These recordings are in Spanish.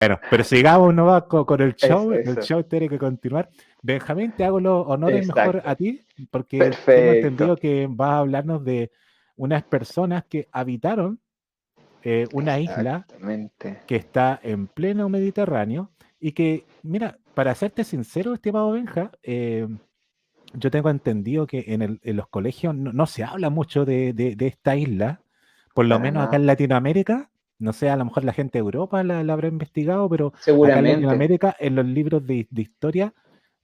Bueno, pero sigamos nomás con el Eso, show tiene que continuar. Benjamín, te hago los honores mejor a exacto. ti, porque tengo Perfecto. entendido que vas a hablarnos de unas personas que habitaron una isla Exactamente. que está en pleno Mediterráneo y que, mira, para serte sincero, estimado Benja, yo tengo entendido que en los colegios no se habla mucho de esta isla, por lo Para menos acá nada. en Latinoamérica. No sé, a lo mejor la gente de Europa la habrá investigado, pero acá en Seguramente. Latinoamérica, en los libros de historia,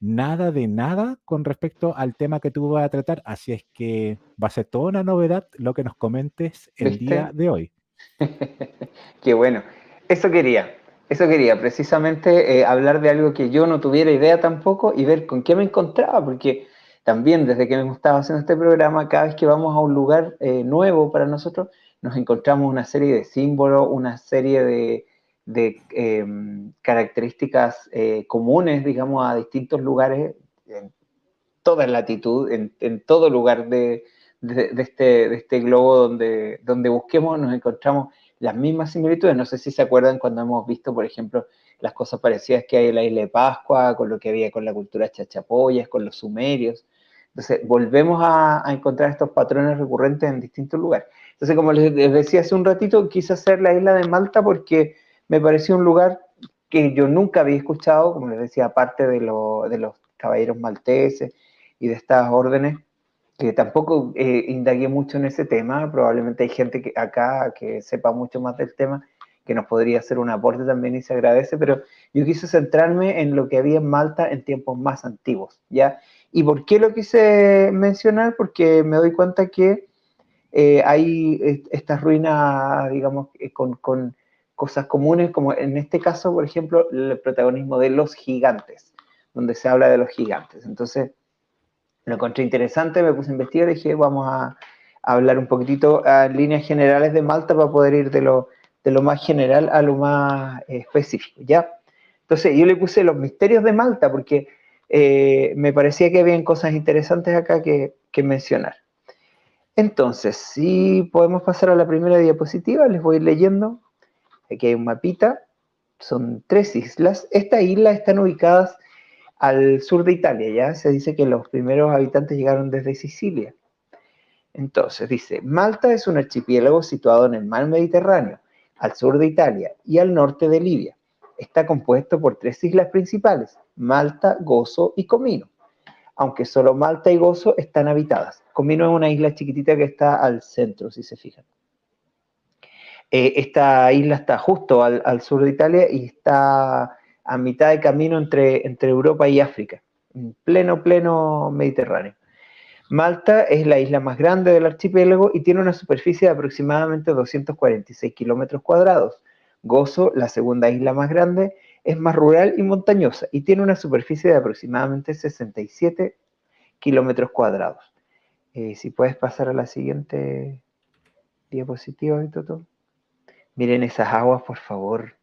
nada de nada con respecto al tema que tú vas a tratar. Así es que va a ser toda una novedad lo que nos comentes el día ¿Viste? de hoy. Qué bueno. Eso quería. Eso quería, precisamente hablar de algo que yo no tuviera idea tampoco y ver con qué me encontraba, porque también desde que hemos estado haciendo este programa, cada vez que vamos a un lugar nuevo para nosotros, nos encontramos una serie de símbolos, una serie de características comunes, digamos, a distintos lugares en toda latitud, en todo lugar de este globo donde busquemos, nos encontramos las mismas similitudes. No sé si se acuerdan cuando hemos visto, por ejemplo, las cosas parecidas que hay en la isla de Pascua, con lo que había con la cultura chachapoyas, con los sumerios. Entonces, volvemos a encontrar estos patrones recurrentes en distintos lugares. Entonces, como les decía hace un ratito, quise hacer la isla de Malta porque me pareció un lugar que yo nunca había escuchado, como les decía, aparte de los caballeros malteses y de estas órdenes, que tampoco indagué mucho en ese tema. Probablemente hay gente que acá que sepa mucho más del tema, que nos podría hacer un aporte también y se agradece, pero yo quise centrarme en lo que había en Malta en tiempos más antiguos, ¿ya? ¿Y por qué lo quise mencionar? Porque me doy cuenta que hay estas ruinas, digamos, con cosas comunes, como en este caso, por ejemplo, el protagonismo de los gigantes, donde se habla de los gigantes. Entonces, lo encontré interesante, me puse a investigar y dije, vamos a hablar un poquitito en líneas generales de Malta para poder ir de lo más general a lo más específico, ¿ya? Entonces yo le puse los misterios de Malta porque me parecía que habían cosas interesantes acá que mencionar. Entonces, si podemos pasar a la primera diapositiva, les voy leyendo. Aquí hay un mapita, son 3 islas. Estas islas están ubicadas al sur de Italia, ya se dice que los primeros habitantes llegaron desde Sicilia. Entonces, dice, Malta es un archipiélago situado en el mar Mediterráneo, al sur de Italia y al norte de Libia. Está compuesto por 3 islas principales, Malta, Gozo y Comino, aunque solo Malta y Gozo están habitadas. Comino es una isla chiquitita que está al centro, si se fijan. Esta isla está justo al sur de Italia y está a mitad de camino entre Europa y África, en pleno Mediterráneo. Malta es la isla más grande del archipiélago y tiene una superficie de aproximadamente 246 kilómetros cuadrados. Gozo, la segunda isla más grande, es más rural y montañosa y tiene una superficie de aproximadamente 67 kilómetros cuadrados. Si puedes pasar a la siguiente diapositiva, Toto. Miren esas aguas, por favor.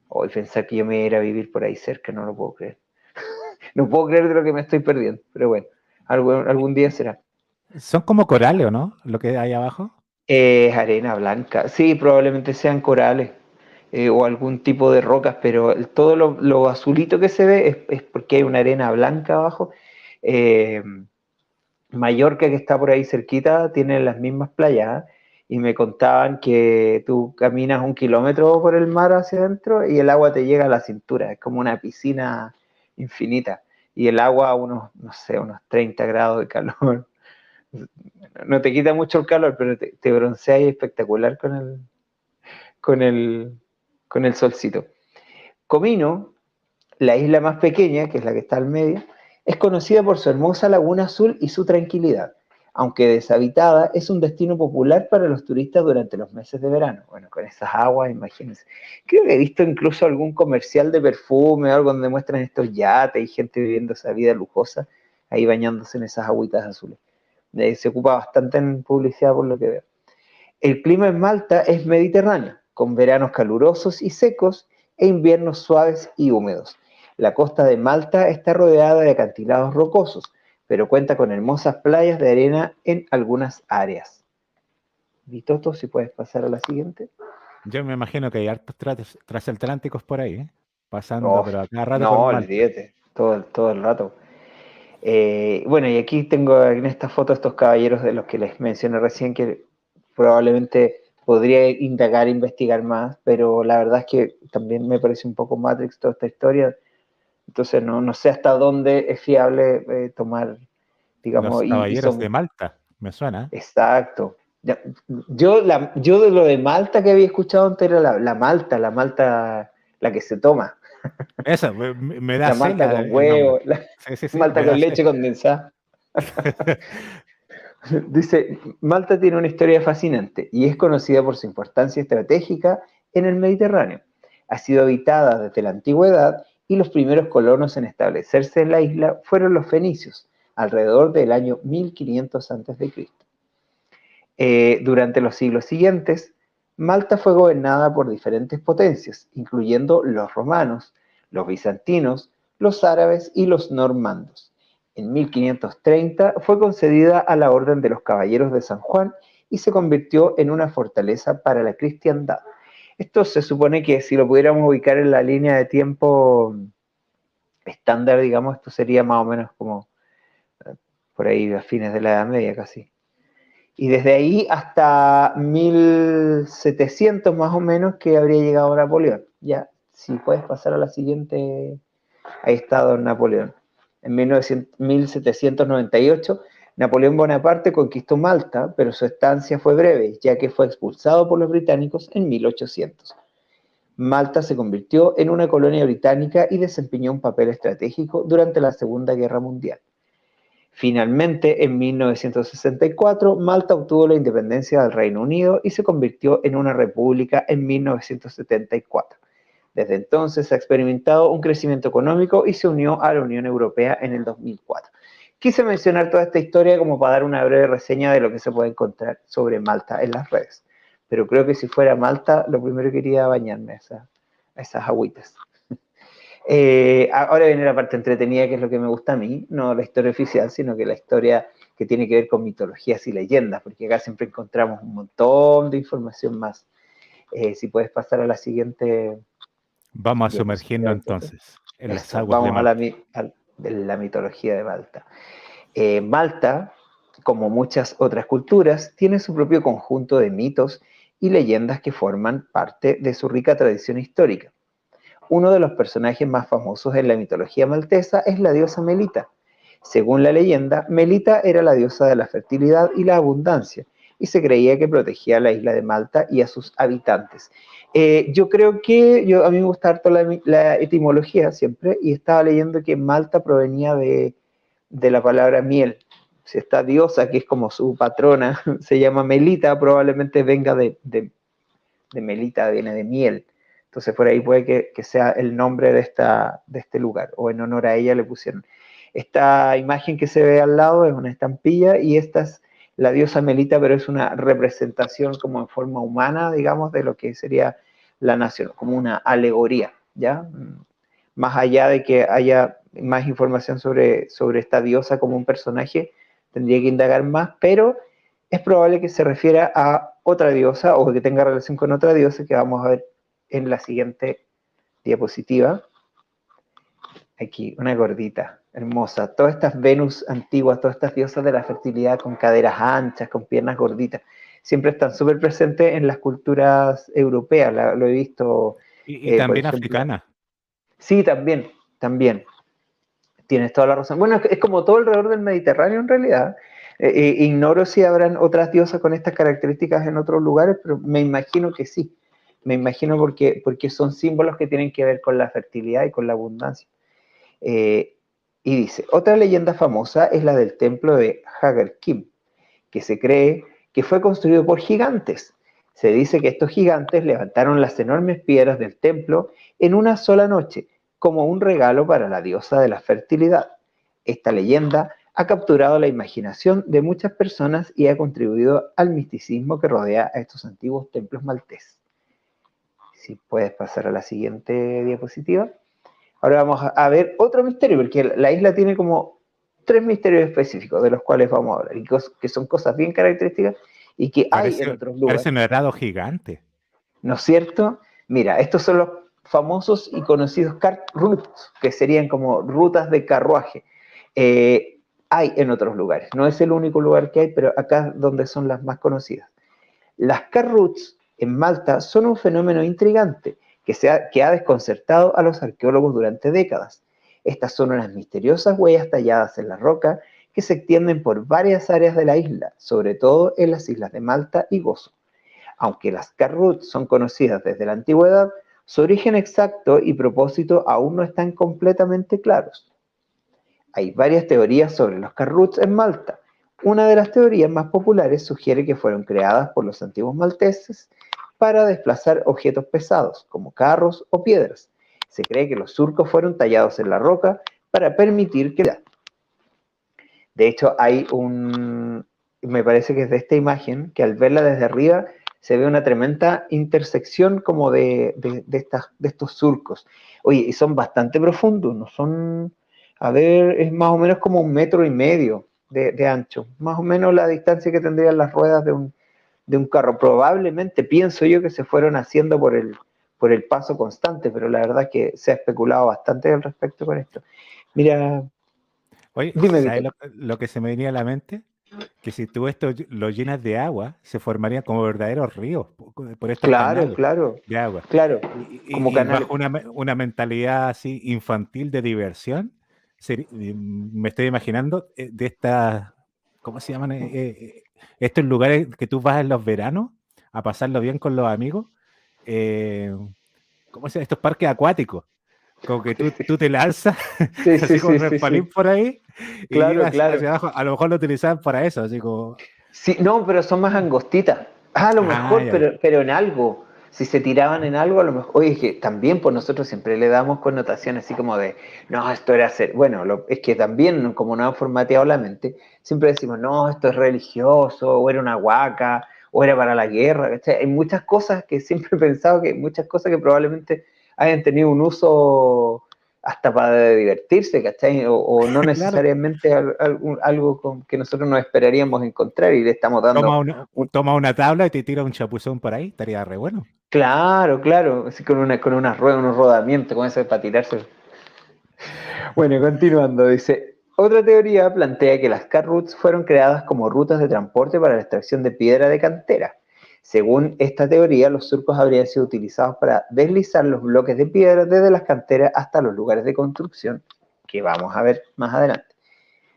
Hoy pensar que yo me iba a ir a vivir por ahí cerca, no lo puedo creer. No puedo creer de lo que me estoy perdiendo, pero bueno, algún día será. Son como corales, ¿o no? Lo que hay abajo. Es arena blanca. Sí, probablemente sean corales o algún tipo de rocas, pero todo lo azulito que se ve es porque hay una arena blanca abajo. Eh, Mallorca, que está por ahí cerquita, tiene las mismas playas, ¿eh? Y me contaban que tú caminas 1 kilómetro por el mar hacia adentro y el agua te llega a la cintura. Es como una piscina infinita. Y el agua a unos, no sé, unos 30 grados de calor. No te quita mucho el calor, pero te broncea y espectacular con el, con el solcito. Comino, la isla más pequeña, que es la que está al medio, es conocida por su hermosa laguna azul y su tranquilidad. Aunque deshabitada, es un destino popular para los turistas durante los meses de verano. Bueno, con esas aguas, imagínense. Creo que he visto incluso algún comercial de perfume o algo donde muestran estos yates y gente viviendo esa vida lujosa, ahí bañándose en esas agüitas azules. Se ocupa bastante en publicidad por lo que veo. El clima en Malta es mediterráneo, con veranos calurosos y secos e inviernos suaves y húmedos. La costa de Malta está rodeada de acantilados rocosos, pero cuenta con hermosas playas de arena en algunas áreas. Vitoto, si puedes pasar a la siguiente. Yo me imagino que hay hartos transatlánticos por ahí, pasando, Oh, pero a cada rato por no, Malta. olvídate, todo el rato. Bueno, y aquí tengo en esta foto estos caballeros de los que les mencioné recién, que probablemente podría indagar, investigar más, pero la verdad es que también me parece un poco Matrix toda esta historia, entonces no sé hasta dónde es fiable tomar, Los digamos, y caballeros de son Malta, me suena. exacto. Yo de lo de Malta que había escuchado antes era la Malta, la que se toma, Eso, me da la Malta cela con el nombre. huevo, la Sí, sí, sí, Malta me con da leche cela. condensada. Dice, Malta tiene una historia fascinante y es conocida por su importancia estratégica en el Mediterráneo. Ha sido habitada desde la antigüedad y los primeros colonos en establecerse en la isla fueron los fenicios, alrededor del año 1500 a.C. Durante los siglos siguientes, Malta fue gobernada por diferentes potencias, incluyendo los romanos, los bizantinos, los árabes y los normandos. En 1530 fue concedida a la Orden de los Caballeros de San Juan y se convirtió en una fortaleza para la cristiandad. Esto se supone que si lo pudiéramos ubicar en la línea de tiempo estándar, digamos, esto sería más o menos como por ahí a fines de la Edad Media casi. Y desde ahí hasta 1700 más o menos que habría llegado Napoleón. Ya, si puedes pasar a la siguiente, ahí está don Napoleón. En 1798, Napoleón Bonaparte conquistó Malta, pero su estancia fue breve, ya que fue expulsado por los británicos en 1800. Malta se convirtió en una colonia británica y desempeñó un papel estratégico durante la Segunda Guerra Mundial. Finalmente, en 1964, Malta obtuvo la independencia del Reino Unido y se convirtió en una república en 1974. Desde entonces ha experimentado un crecimiento económico y se unió a la Unión Europea en el 2004. Quise mencionar toda esta historia como para dar una breve reseña de lo que se puede encontrar sobre Malta en las redes. Pero creo que si fuera Malta, lo primero que quería bañarme a esas agüitas. Ahora viene la parte entretenida, que es lo que me gusta a mí, no la historia oficial, sino que la historia que tiene que ver con mitologías y leyendas, porque acá siempre encontramos un montón de información más. Si puedes pasar a la siguiente Vamos a diapositiva, sumergirnos entonces. entonces en las Eso, aguas de vamos a Malta. la mitología de Malta. Malta, como muchas otras culturas, tiene su propio conjunto de mitos y leyendas que forman parte de su rica tradición histórica. Uno de los personajes más famosos en la mitología maltesa es la diosa Melita. Según la leyenda, Melita era la diosa de la fertilidad y la abundancia, y se creía que protegía a la isla de Malta y a sus habitantes. Yo creo que, a mí me gusta harto la etimología siempre, y estaba leyendo que Malta provenía de la palabra miel. Si esta diosa, que es como su patrona, se llama Melita, probablemente venga de Melita, viene de miel. Entonces por ahí puede que sea el nombre de este lugar, o en honor a ella le pusieron. Esta imagen que se ve al lado es una estampilla y esta es la diosa Melita, pero es una representación como en forma humana, digamos, de lo que sería la nación, como una alegoría, ¿ya? Más allá de que haya más información sobre esta diosa como un personaje, tendría que indagar más, pero es probable que se refiera a otra diosa o que tenga relación con otra diosa que vamos a ver en la siguiente diapositiva. Aquí, una gordita, hermosa. Todas estas Venus antiguas, todas estas diosas de la fertilidad con caderas anchas, con piernas gorditas, siempre están súper presentes en las culturas europeas. Lo he visto, Y por también ejemplo. africana. Sí, también. Tienes toda la razón. Bueno, es como todo alrededor del Mediterráneo en realidad. Ignoro si habrán otras diosas con estas características en otros lugares, pero me imagino que sí. Me imagino porque son símbolos que tienen que ver con la fertilidad y con la abundancia. Eh, y dice, otra leyenda famosa es la del templo de Hagar Kim, que se cree que fue construido por gigantes. Se dice que estos gigantes levantaron las enormes piedras del templo en una sola noche, como un regalo para la diosa de la fertilidad. Esta leyenda ha capturado la imaginación de muchas personas y ha contribuido al misticismo que rodea a estos antiguos templos malteses. Si puedes pasar a la siguiente diapositiva. Ahora vamos a ver otro misterio, porque la isla tiene como tres misterios específicos de los cuales vamos a hablar, y que son cosas bien características y que hay en Parece, otros parece lugares. un herrado gigante. ¿no es cierto? Mira, estos son los famosos y conocidos cart routes, que serían como rutas de carruaje. Hay en otros lugares, no es el único lugar que hay, pero acá es donde son las más conocidas. Las cart routes en Malta son un fenómeno intrigante que ha desconcertado a los arqueólogos durante décadas. Estas son unas misteriosas huellas talladas en la roca que se extienden por varias áreas de la isla, sobre todo en las islas de Malta y Gozo. Aunque las Carroots son conocidas desde la antigüedad, su origen exacto y propósito aún no están completamente claros. Hay varias teorías sobre los Carroots en Malta. Una de las teorías más populares sugiere que fueron creadas por los antiguos malteses para desplazar objetos pesados, como carros o piedras. Se cree que los surcos fueron tallados en la roca para permitir que... De hecho, me parece que es de esta imagen, que al verla desde arriba se ve una tremenda intersección como de estos surcos. Oye, y son bastante profundos, no son, a ver, es más o menos como 1,5 metros de ancho, más o menos la distancia que tendrían las ruedas de un carro. Probablemente pienso yo que se fueron haciendo por el paso constante, pero la verdad es que se ha especulado bastante al respecto con esto. Mira, Oye, dime, ¿sabes Víctor. lo que se me venía a la mente? Que si tú esto lo llenas de agua, se formarían como verdaderos ríos por estos Claro, canales claro, de agua. claro, Y, como y canales. bajo una mentalidad así infantil de diversión, me estoy imaginando de estas, ¿cómo se llaman? Estos lugares que tú vas en los veranos a pasarlo bien con los amigos. eh, ¿Cómo se llama? Estos parques acuáticos. Como que tú te lanzas, Sí, sí, así como sí, un sí, sí. repalín por ahí, y Claro, ibas claro. hacia abajo. A lo mejor lo utilizaban para eso, así como. Sí, no, pero son más angostitas. Ah, a lo Ah, mejor, ya, ya. pero en algo. Si se tiraban en algo, a lo mejor. Oye, es que también por nosotros siempre le damos connotación así como de, no, esto era ser. Bueno, es que también, como nos han formateado la mente, siempre decimos, no, esto es religioso, o era una huaca, o era para la guerra. ¿Cachai? Hay muchas cosas que siempre he pensado que, muchas cosas que probablemente hayan tenido un uso hasta para divertirse, ¿cachai? O no Claro, necesariamente algo que nosotros nos esperaríamos encontrar y le estamos toma dando una, un... toma una tabla y te tira un chapuzón por ahí, estaría re bueno. Claro, claro, así con unas ruedas, unos rodamientos, con eso para tirarse. Bueno, continuando, dice, otra teoría plantea que las car routes fueron creadas como rutas de transporte para la extracción de piedra de cantera. Según esta teoría, los surcos habrían sido utilizados para deslizar los bloques de piedra desde las canteras hasta los lugares de construcción, que vamos a ver más adelante.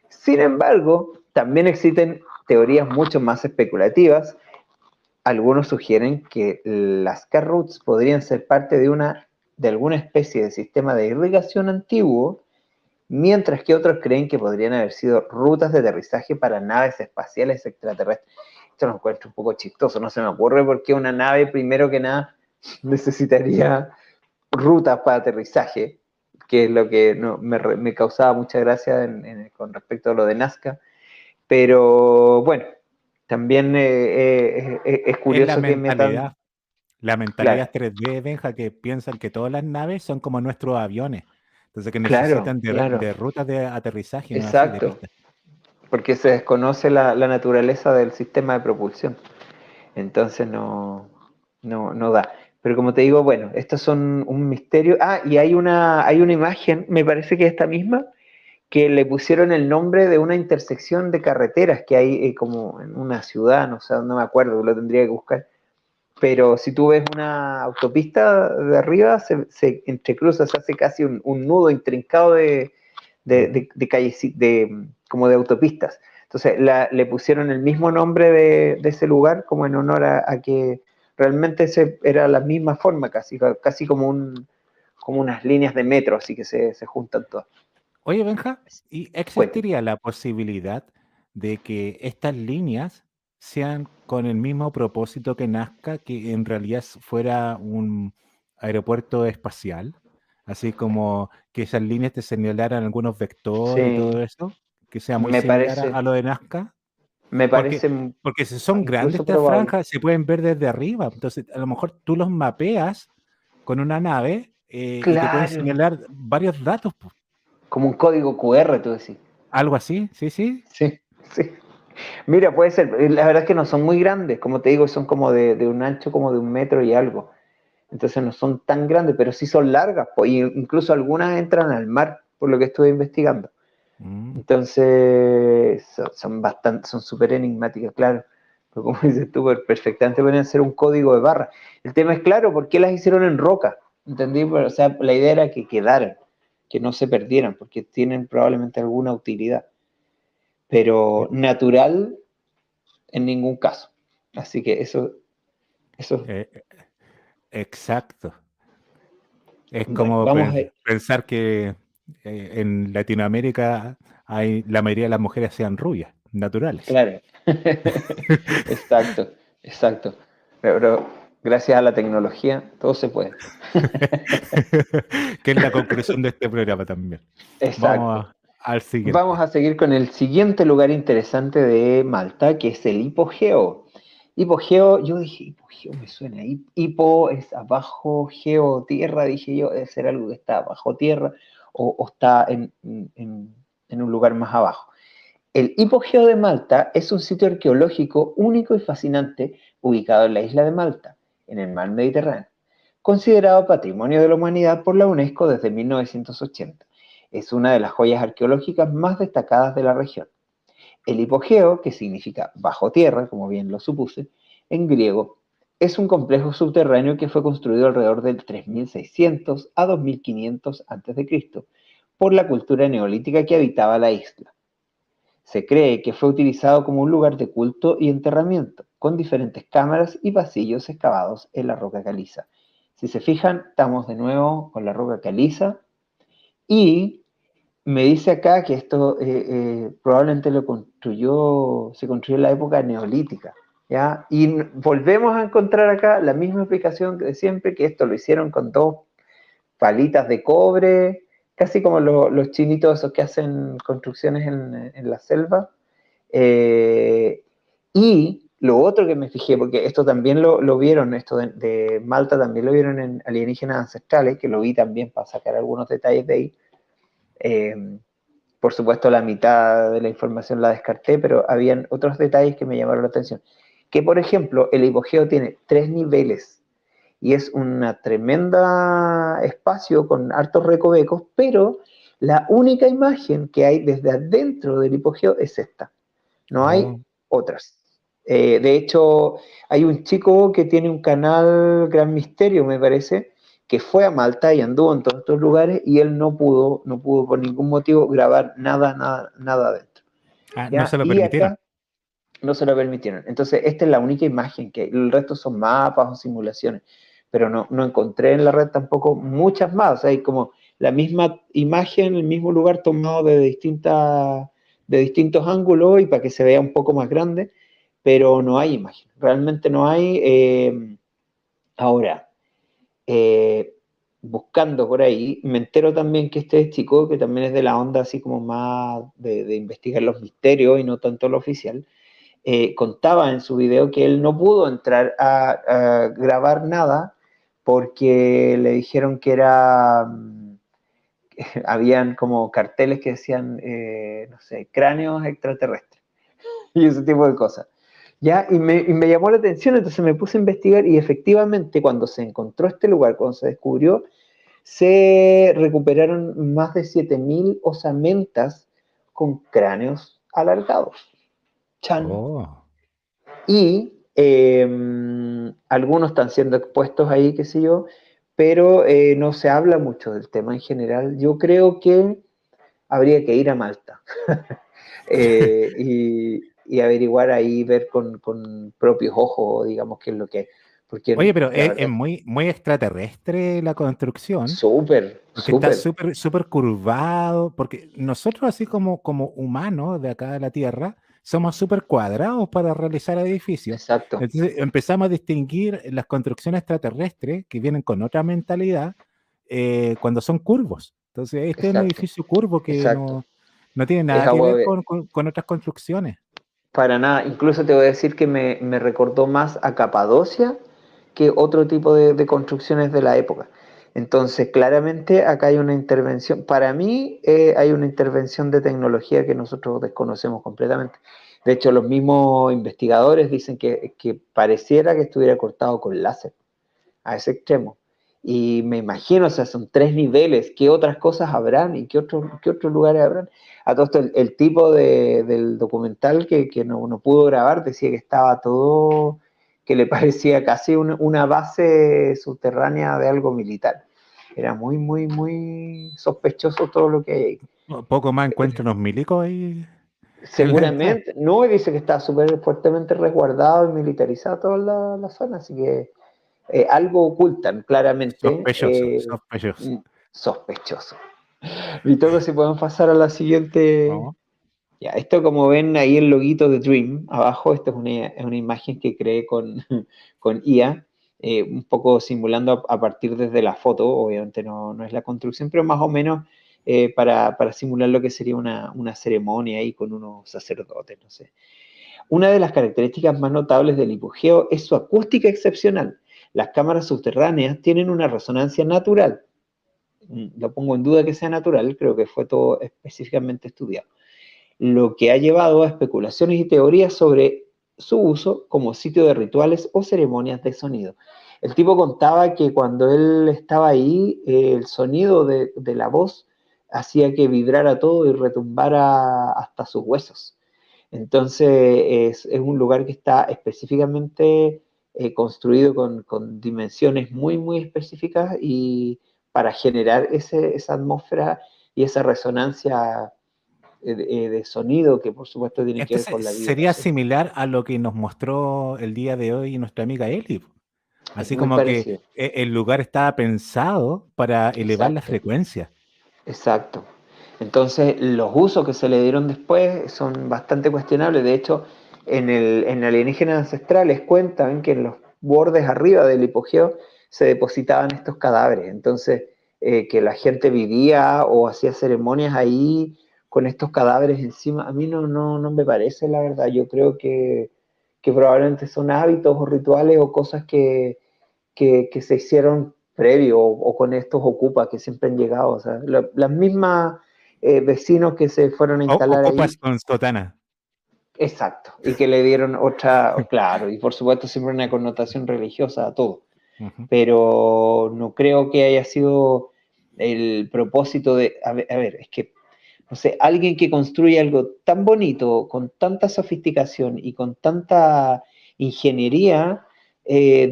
Sin embargo, también existen teorías mucho más especulativas. Algunos sugieren que las carroots podrían ser parte de alguna especie de sistema de irrigación antiguo, mientras que otros creen que podrían haber sido rutas de aterrizaje para naves espaciales extraterrestres. Esto lo encuentro un poco chistoso, no se me ocurre por qué una nave, primero que nada, necesitaría rutas para aterrizaje, que es lo que no, me causaba mucha gracia con respecto a lo de Nazca. Pero bueno, también es Es curioso que metan, la claro, mentalidad 3D, Benja, que piensan que todas las naves son como nuestros aviones. Entonces que claro, necesitan claro, de rutas de aterrizaje, ¿no? Así, de exacto, pistas. porque se desconoce la naturaleza del sistema de propulsión, entonces no da. Pero como te digo, bueno, estos son un misterio. Ah, y hay una imagen, me parece que esta misma, que le pusieron el nombre de una intersección de carreteras que hay como en una ciudad, no sé, no me acuerdo, lo tendría que buscar. Pero si tú ves una autopista de arriba, se entrecruza, se hace casi un nudo intrincado Ujú. de calles, como de autopistas. Entonces le pusieron el mismo nombre de ese lugar como en honor a que realmente era la misma forma, casi como unas líneas de metro, así que se juntan todas. Oye, Benja, ¿y Cuéntame. existiría la posibilidad de que estas líneas sean con el mismo propósito que Nazca, que en realidad fuera un aeropuerto espacial? Así como que esas líneas te señalaran algunos vectores y todo Sí, eso, que sea muy me similar parece, a lo de Nazca. me Porque, parece porque si son grandes incluso estas probable. franjas, se pueden ver desde arriba. Entonces, a lo mejor tú los mapeas con una nave y te pueden Claro, señalar varios datos, po. como un código QR, tú decís. Algo así, sí, sí. Sí, sí. Mira, puede ser. La verdad es que no son muy grandes, como te digo, son como de un ancho como de 1 metro y algo. Entonces no son tan grandes, pero sí son largas, pues, y incluso algunas entran al mar, por lo que estuve investigando. Mm. Entonces son bastante, son súper enigmáticas, claro. Pero como dices tú, perfectamente pueden ser un código de barra. El tema es claro, ¿por qué las hicieron en roca? ¿Entendí? O sea, la idea era que quedaran, que no se perdieran, porque tienen probablemente alguna utilidad. Pero natural, en ningún caso. Así que eso, Eh, exacto. Es bueno, como vamos a, pensar que en Latinoamérica la mayoría de las mujeres sean rubias, naturales. claro. Exacto, exacto. Pero gracias a la tecnología, todo se puede. Que es la conclusión de este programa también. Exacto. Vamos al Vamos siguiente. a seguir con el siguiente lugar interesante de Malta, que es el Hipogeo. Hipogeo, yo dije, Hipogeo me suena. Hipo es abajo, geo, tierra, dije yo, debe ser algo que está bajo tierra o está en un lugar más abajo. El Hipogeo de Malta es un sitio arqueológico único y fascinante ubicado en la isla de Malta, en el mar Mediterráneo, considerado Patrimonio de la Humanidad por la UNESCO desde 1980. Es una de las joyas arqueológicas más destacadas de la región. El hipogeo, que significa bajo tierra, como bien lo supuse, en griego, es un complejo subterráneo que fue construido alrededor del 3600 a 2500 a.C. por la cultura neolítica que habitaba la isla. Se cree que fue utilizado como un lugar de culto y enterramiento, con diferentes cámaras y pasillos excavados en la roca caliza. Si se fijan, estamos de nuevo con la roca caliza y me dice acá que esto probablemente se construyó en la época neolítica, ¿ya? Y volvemos a encontrar acá la misma explicación de siempre, que esto lo hicieron con dos palitas de cobre, casi como los chinitos esos que hacen construcciones en la selva. Eh, y lo otro que me fijé, porque esto también lo vieron, esto de Malta también lo vieron en Alienígenas Ancestrales, que lo vi también para sacar algunos detalles de ahí. Eh, por supuesto, la mitad de la información la descarté, pero habían otros detalles que me llamaron la atención. Que, por ejemplo, el hipogeo tiene 3 niveles y es una tremenda espacio con hartos recovecos, pero la única imagen que hay desde adentro del hipogeo es esta. No hay Oh. otras. De hecho, hay un chico que tiene un canal Gran Misterio, me parece, que fue a Malta y anduvo en todos estos lugares y él no pudo por ningún motivo grabar nada, nada, nada adentro. Ah, no ¿Ya? se lo Y permitieron. acá no se lo permitieron. Entonces, esta es la única imagen que hay. El resto son mapas o simulaciones, pero no encontré en la red tampoco muchas más. O sea, hay como la misma imagen, el mismo lugar tomado de distintos ángulos y para que se vea un poco más grande, pero no hay imagen. Realmente no hay. Ahora, eh, buscando por ahí, me entero también que este chico, que también es de la onda así como más de investigar los misterios y no tanto lo oficial, contaba en su video que él no pudo entrar a grabar nada porque le dijeron que habían como carteles que decían, no sé, cráneos extraterrestres y ese tipo de cosas. ¿Ya? Y me llamó la atención, entonces me puse a investigar y efectivamente cuando se encontró este lugar, cuando se descubrió, se recuperaron más de 7000 osamentas con cráneos alargados. Chan. Oh. Y algunos están siendo expuestos ahí, qué sé yo, pero no se habla mucho del tema en general. Yo creo que habría que ir a Malta y averiguar ahí, ver con propios ojos, digamos, qué es lo que es. Porque Oye, pero la es verdad, muy, muy extraterrestre la construcción, súper, porque está súper, súper, súper curvado, porque nosotros así como humanos de acá de la Tierra, somos súper cuadrados para realizar edificios. exacto, Entonces empezamos a distinguir las construcciones extraterrestres que vienen con otra mentalidad cuando son curvos. Entonces este es un exacto, edificio curvo que exacto. no tiene Es nada que agua, ver con otras construcciones. para nada, incluso te voy a decir que me recordó más a Capadocia que otro tipo de construcciones de la época. Entonces, claramente acá hay una intervención, para mí hay una intervención de tecnología que nosotros desconocemos completamente. De hecho, los mismos investigadores dicen que pareciera que estuviera cortado con láser, a ese extremo. Y me imagino, o sea, son 3 niveles, ¿qué otras cosas habrán y qué otros lugares habrán? A todo esto, el tipo del documental que no pudo grabar decía que estaba todo, que le parecía casi una base subterránea de algo militar. Era muy, muy, muy sospechoso todo lo que hay ahí. Poco más encuentran unos milicos ahí en la entrada. Seguramente, no, y dice que está súper fuertemente resguardado y militarizado toda la zona, así que algo ocultan claramente, Sospechoso, sospechoso. sospechoso. Y todo si podemos pasar a la siguiente. Vamos. Ya, esto como ven ahí el loguito de Dream, abajo, esto es una imagen que creé con IA, un poco simulando a partir desde la foto, obviamente no es la construcción, pero más o menos para simular lo que sería una ceremonia ahí con unos sacerdotes, no sé. Una de las características más notables del hipogeo es su acústica excepcional. Las cámaras subterráneas tienen una resonancia natural. Lo pongo en duda que sea natural, creo que fue todo específicamente estudiado, lo que ha llevado a especulaciones y teorías sobre su uso como sitio de rituales o ceremonias de sonido. El tipo contaba que cuando él estaba ahí, el sonido de la voz hacía que vibrara todo y retumbara hasta sus huesos. Entonces es un lugar que está específicamente construido con dimensiones muy, muy específicas y para generar esa atmósfera y esa resonancia de sonido que por supuesto tiene que ver Entonces con la sería vibración. similar a lo que nos mostró el día de hoy nuestra amiga Eli. Es Así muy como que parecido. el lugar estaba pensado para elevar la Exacto, frecuencia. exacto. Entonces, los usos que se le dieron después son bastante cuestionables. De hecho, en Alienígenas Ancestrales cuentan que en los bordes arriba del hipogeo se depositaban estos cadáveres. Entonces, que la gente vivía o hacía ceremonias ahí con estos cadáveres encima, a mí no me parece, la verdad. Yo creo que probablemente son hábitos o rituales o cosas que se hicieron previo o con estos ocupas que siempre han llegado. O sea, las mismas vecinos que se fueron a instalar Ocupas ahí, con sotana. exacto, y que le dieron otra, claro, y por supuesto siempre una connotación religiosa a todo, Ujú. pero no creo que haya sido el propósito de, a ver, es que, no sé, alguien que construye algo tan bonito, con tanta sofisticación y con tanta ingeniería,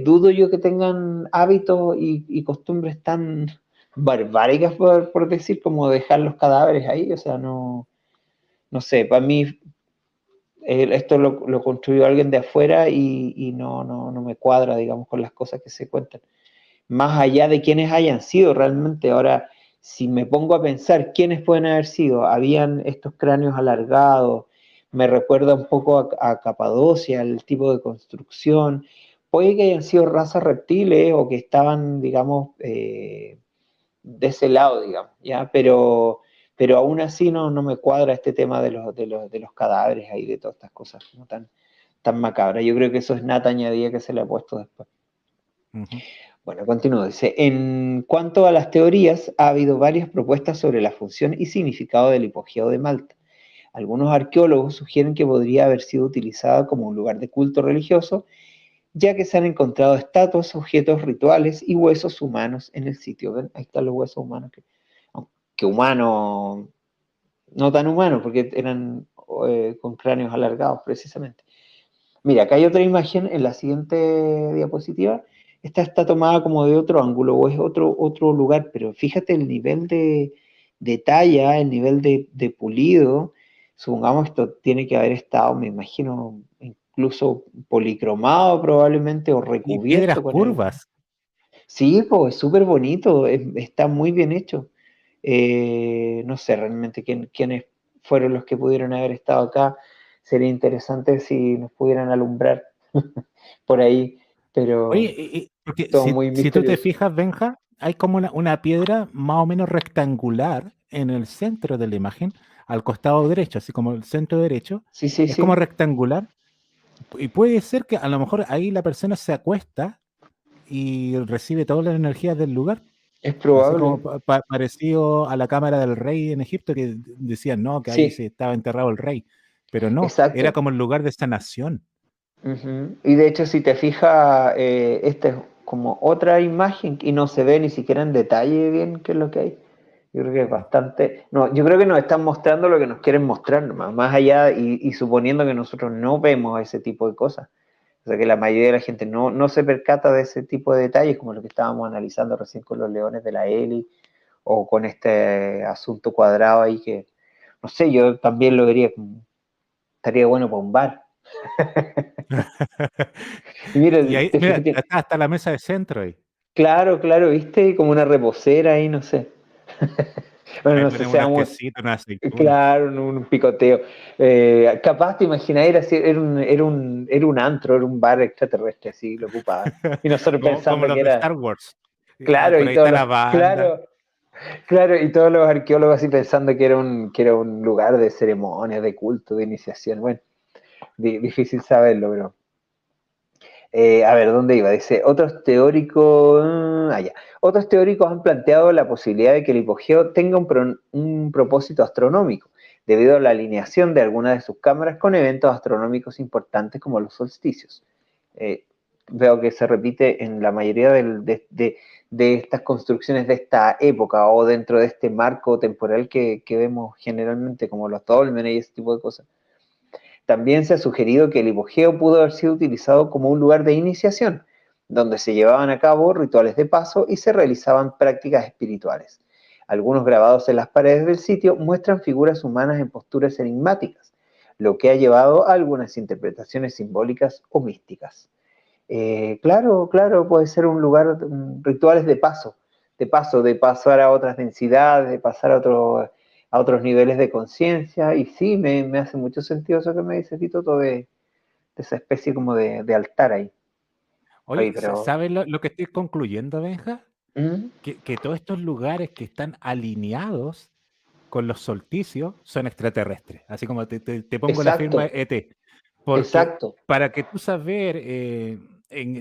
dudo yo que tengan hábitos y costumbres tan barbáricas, por decir, como dejar los cadáveres ahí, o sea, no sé, para mí esto lo construyó alguien de afuera y no me cuadra, digamos, con las cosas que se cuentan. Más allá de quiénes hayan sido realmente, ahora, si me pongo a pensar quiénes pueden haber sido, habían estos cráneos alargados, me recuerda un poco a Capadocia, el tipo de construcción, puede que hayan sido razas reptiles o que estaban, digamos, de ese lado, digamos, ¿ya? Pero aún así no me cuadra este tema de los cadáveres ahí, de todas estas cosas como tan macabras. Yo creo que eso es nata añadida que se le ha puesto después. Ujú. Bueno, continúo. Dice, en cuanto a las teorías, ha habido varias propuestas sobre la función y significado del hipogeo de Malta. Algunos arqueólogos sugieren que podría haber sido utilizada como un lugar de culto religioso, ya que se han encontrado estatuas, objetos rituales y huesos humanos en el sitio. ¿Ven? Ahí están los huesos humanos, que humanos, no tan humanos, porque eran con cráneos alargados precisamente. Mira, acá hay otra imagen en la siguiente diapositiva. Esta está tomada como de otro ángulo o es otro lugar, pero fíjate el nivel de talla, el nivel de pulido. Supongamos esto tiene que haber estado, me imagino, incluso policromado probablemente o Y piedras recubierto con algo. curvas. Sí, pues es súper bonito, está muy bien hecho. No sé realmente quiénes fueron los que pudieron haber estado acá. Sería interesante si nos pudieran alumbrar por ahí, pero Oye, porque todo si, muy si tú te misterioso. fijas, Benja, hay como una piedra más o menos rectangular en el centro de la imagen, al costado derecho, así como el centro derecho, Sí, sí, es como sí, rectangular. Y puede ser que a lo mejor ahí la persona se acuesta y recibe todas las energías del lugar, es así como probable. parecido a la cámara del rey en Egipto, que decían, no, que ahí se Sí, estaba enterrado el rey, pero no, era exacto. como el lugar de sanación. Ujú. Y de hecho, si te fijas, este es como otra imagen y no se ve ni siquiera en detalle bien qué es lo que hay. Yo creo que es bastante... No, yo creo que nos están mostrando lo que nos quieren mostrar, más allá y suponiendo que nosotros no vemos ese tipo de cosas. O sea, que la mayoría de la gente no se percata de ese tipo de detalles, como lo que estábamos analizando recién con los leones de la Eli, o con este asunto cuadrado ahí que, no sé, yo también lo vería como, estaría bueno para un bar. Y mira, Y ahí, te mira, fijaste, está hasta la mesa de centro ahí. claro, claro, viste, como una reposera ahí, no sé. Bueno, Ahí no sé, ponemos unas seamos, quesitas, unas aceitunas. claro, un picoteo. Capaz te imaginas, era un antro, era un bar extraterrestre, así lo ocupaba. Y nosotros Como pensando que los de era, Star Wars. Y claro, por y ahí todos está los, la banda. claro, claro, y todos los arqueólogos así pensando que era un lugar de ceremonias, de culto, de iniciación. Bueno, difícil saberlo, pero a ver, ¿dónde iba? Dice, otros teóricos han planteado la posibilidad de que el hipogeo tenga un propósito astronómico, debido a la alineación de algunas de sus cámaras con eventos astronómicos importantes como los solsticios. Eh, Veo que se repite en la mayoría de estas construcciones de esta época o dentro de este marco temporal que vemos generalmente como los dólmenes y ese tipo de cosas. También se ha sugerido que el hipogeo pudo haber sido utilizado como un lugar de iniciación, donde se llevaban a cabo rituales de paso y se realizaban prácticas espirituales. Algunos grabados en las paredes del sitio muestran figuras humanas en posturas enigmáticas, lo que ha llevado a algunas interpretaciones simbólicas o místicas. Claro, claro, puede ser un lugar, rituales de pasar a otras densidades, de pasar a otros niveles de conciencia, y sí, me hace mucho sentido eso que me dice Tito, todo de esa especie como de altar ahí. Oye, Oye, pero... ¿sabes lo que estoy concluyendo, Benja? ¿Mm? Que todos estos lugares que están alineados con los solsticios son extraterrestres. Así como te pongo la firma Exacto, ET. Porque exacto, para que tú saber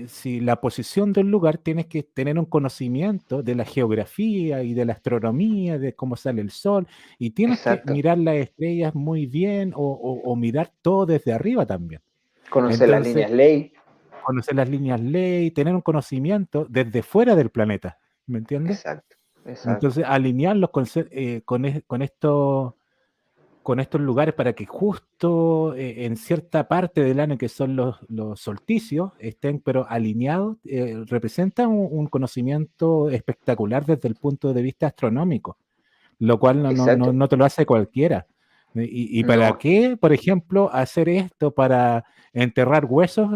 si la posición del lugar tienes que tener un conocimiento de la geografía y de la astronomía, de cómo sale el sol, y tienes que exacto. mirar las estrellas muy bien o mirar todo desde arriba también. Conocer las Entonces, líneas ley, conocer las líneas ley, tener un conocimiento desde fuera del planeta, ¿me entiendes? exacto, exacto, Entonces, alinearlos con estos lugares para que justo en cierta parte del año que son los solsticios estén pero alineados, representa un conocimiento espectacular desde el punto de vista astronómico, lo cual exacto. no te lo hace cualquiera. Y para No, qué, por ejemplo, hacer esto para enterrar huesos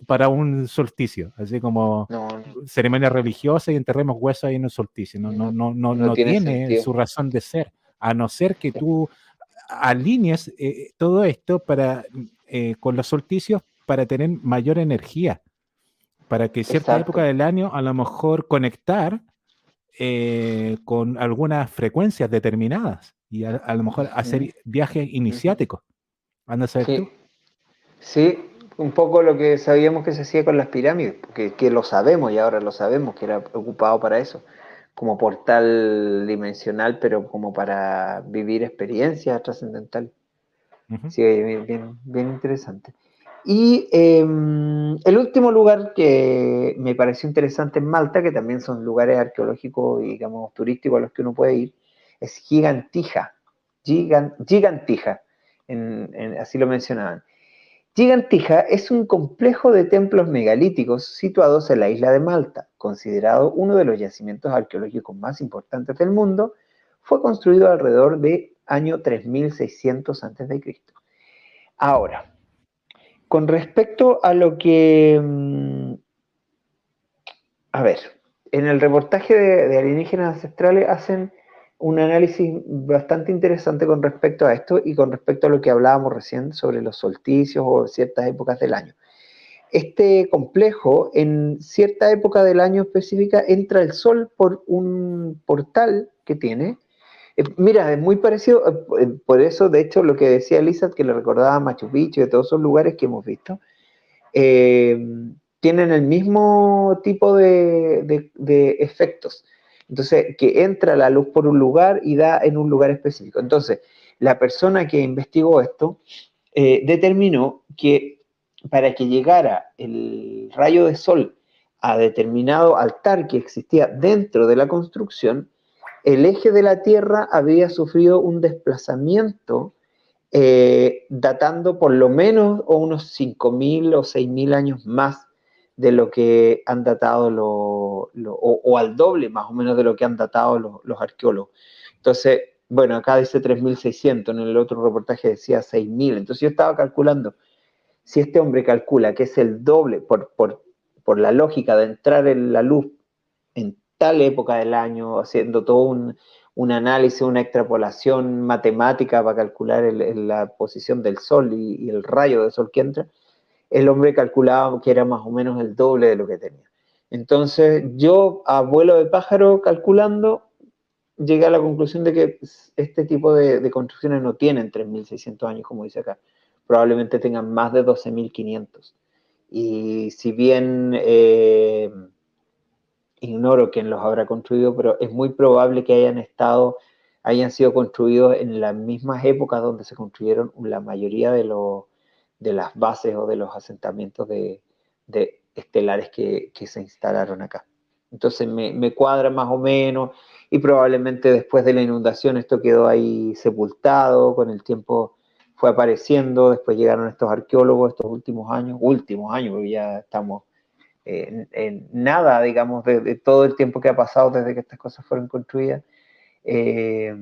para un solsticio? Así como no, ceremonia religiosa y enterremos huesos ahí en un solsticio. no No tiene tiene sentido. su razón de ser, a no ser que tú alinees todo esto con los solsticios para tener mayor energía, para que cierta época Exacto, del año a lo mejor conectar con algunas frecuencias determinadas y a lo mejor ujú, hacer viajes ujú. iniciáticos. Anda a saber tú. Sí, sí, un poco lo que sabíamos que se hacía con las pirámides, que lo sabemos y ahora lo sabemos, que era ocupado para eso, como portal dimensional, pero como para vivir experiencias trascendentales. Ujú. Sí, bien interesante. Y el último lugar que me pareció interesante en Malta, que también son lugares arqueológicos y digamos turísticos a los que uno puede ir, es Gigantija. Gigantija, así lo mencionaban. Gigantija es un complejo de templos megalíticos situados en la isla de Malta, considerado uno de los yacimientos arqueológicos más importantes del mundo. Fue construido alrededor de año 3600 a.C. Ahora, con respecto a lo que, a ver, en el reportaje de alienígenas ancestrales hacen un análisis bastante interesante con respecto a esto y con respecto a lo que hablábamos recién sobre los solsticios o ciertas épocas del año. Este complejo, en cierta época del año específica, entra el sol por un portal que tiene. Mira, es muy parecido, por eso, de hecho, lo que decía Lisa, que le recordaba a Machu Picchu y de todos esos lugares que hemos visto, eh, tienen el mismo tipo de efectos. Entonces, que entra la luz por un lugar y da en un lugar específico. Entonces, la persona que investigó esto determinó que para que llegara el rayo de sol a determinado altar que existía dentro de la construcción, el eje de la Tierra había sufrido un desplazamiento datando por lo menos unos 5.000 o 6.000 años más de lo que han datado o al doble más o menos de lo que han datado los arqueólogos. Entonces, bueno, acá dice 3.600, en el otro reportaje decía 6.000. Entonces yo estaba calculando, si este hombre calcula que es el doble por la lógica de entrar en la luz en tal época del año, haciendo todo un análisis, una extrapolación matemática para calcular la posición del Sol y el rayo del Sol que entra, el hombre calculaba que era más o menos el doble de lo que tenía. Entonces yo, a vuelo de pájaro, calculando, llegué a la conclusión de que este tipo de construcciones no tienen 3.600 años, como dice acá. Probablemente tengan más de 12.500. Y si bien ignoro quién los habrá construido, pero es muy probable que hayan sido construidos en las mismas épocas donde se construyeron la mayoría de las bases o de los asentamientos de estelares que se instalaron acá. Entonces me cuadra más o menos, y probablemente después de la inundación esto quedó ahí sepultado, con el tiempo fue apareciendo, después llegaron estos arqueólogos estos últimos años, porque ya estamos en nada, digamos, de todo el tiempo que ha pasado desde que estas cosas fueron construidas, eh,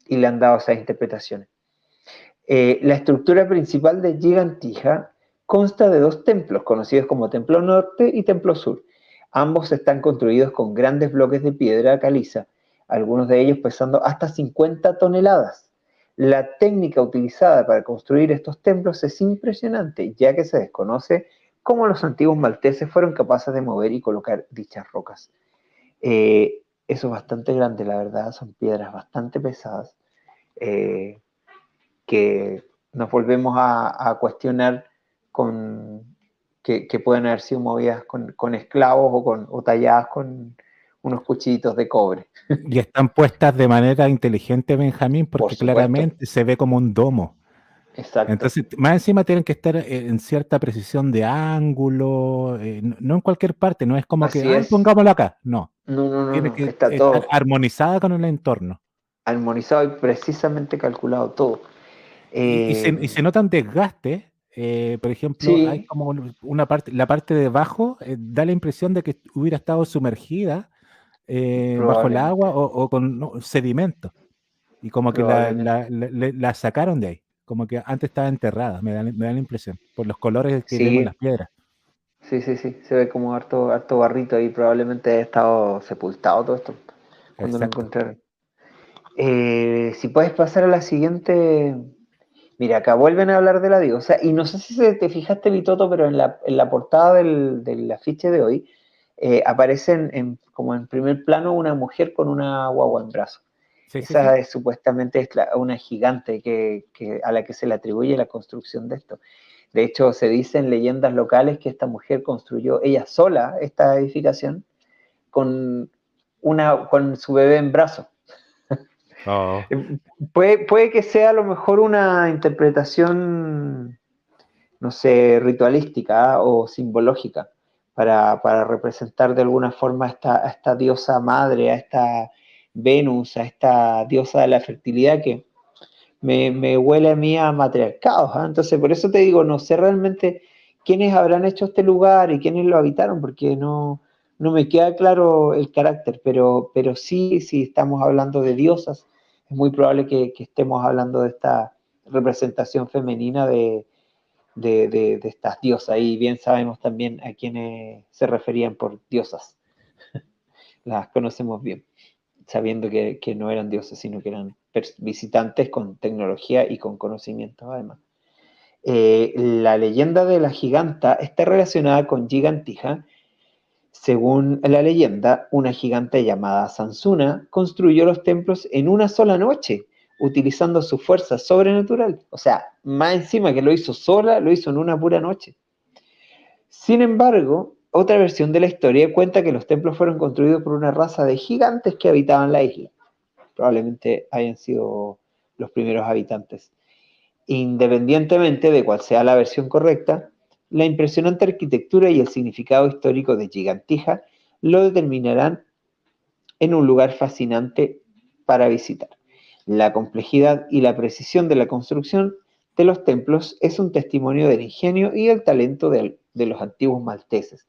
y le han dado esas interpretaciones. La estructura principal de Gigantija consta de dos templos, conocidos como Templo Norte y Templo Sur. Ambos están construidos con grandes bloques de piedra caliza, algunos de ellos pesando hasta 50 toneladas. La técnica utilizada para construir estos templos es impresionante, ya que se desconoce cómo los antiguos malteses fueron capaces de mover y colocar dichas rocas. Eso es bastante grande, la verdad, son piedras bastante pesadas, eh, que nos volvemos a cuestionar que pueden haber sido movidas con esclavos o talladas con unos cuchillitos de cobre. Y están puestas de manera inteligente, Benjamín, Por porque supuesto, claramente se ve como un domo. exacto. Entonces, más encima tienen que estar en cierta precisión de ángulo, no en cualquier parte, no es como que, Así ay, es. pongámoslo acá. No, No, no, no, tiene no. que Está estar todo armonizada con el entorno. armonizado y precisamente calculado todo. Y se notan desgastes. Por ejemplo, hay Sí, como una parte, la parte de abajo da la impresión de que hubiera estado sumergida bajo el probablemente, agua o con sedimento. Y como que probablemente. la sacaron de ahí. Como que antes estaba enterrada, me da la impresión, por los colores que vemos en las Sí, piedras. sí, sí, sí. Se ve como harto, harto barrito ahí. Probablemente ha estado sepultado todo esto cuando lo Exacto. encontraron. Si puedes pasar a la siguiente. Mira, acá vuelven a hablar de la diosa, y no sé si te fijaste, Vitoto, pero en la portada del afiche de hoy aparece como en primer plano una mujer con una guagua en brazos. Sí, sí, Esa sí. es supuestamente una gigante a la que se le atribuye la construcción de esto. De hecho, se dice en leyendas locales que esta mujer construyó ella sola esta edificación con, con su bebé en brazos. Oh. Puede que sea a lo mejor una interpretación, no sé, ritualística, o simbológica, para representar de alguna forma a esta diosa madre, a esta Venus, a esta diosa de la fertilidad, que me huele a mí a matriarcado, ¿eh? Entonces, por eso te digo, no sé realmente quiénes habrán hecho este lugar y quiénes lo habitaron, porque no me queda claro el carácter, pero sí, si estamos hablando de diosas, es muy probable que estemos hablando de esta representación femenina de estas diosas, y bien sabemos también a quiénes se referían por diosas, las conocemos bien, sabiendo que no eran dioses, sino que eran visitantes con tecnología y con conocimientos además. La leyenda de la giganta está relacionada con Gigantija. Según la leyenda, una gigante llamada Sansuna construyó los templos en una sola noche, utilizando su fuerza sobrenatural. O sea, más encima que lo hizo sola, lo hizo en una pura noche. Sin embargo, otra versión de la historia cuenta que los templos fueron construidos por una raza de gigantes que habitaban la isla. Probablemente hayan sido los primeros habitantes. Independientemente de cuál sea la versión correcta, la impresionante arquitectura y el significado histórico de Gigantija lo determinarán en un lugar fascinante para visitar. La complejidad y la precisión de la construcción de los templos es un testimonio del ingenio y el talento de los antiguos malteses,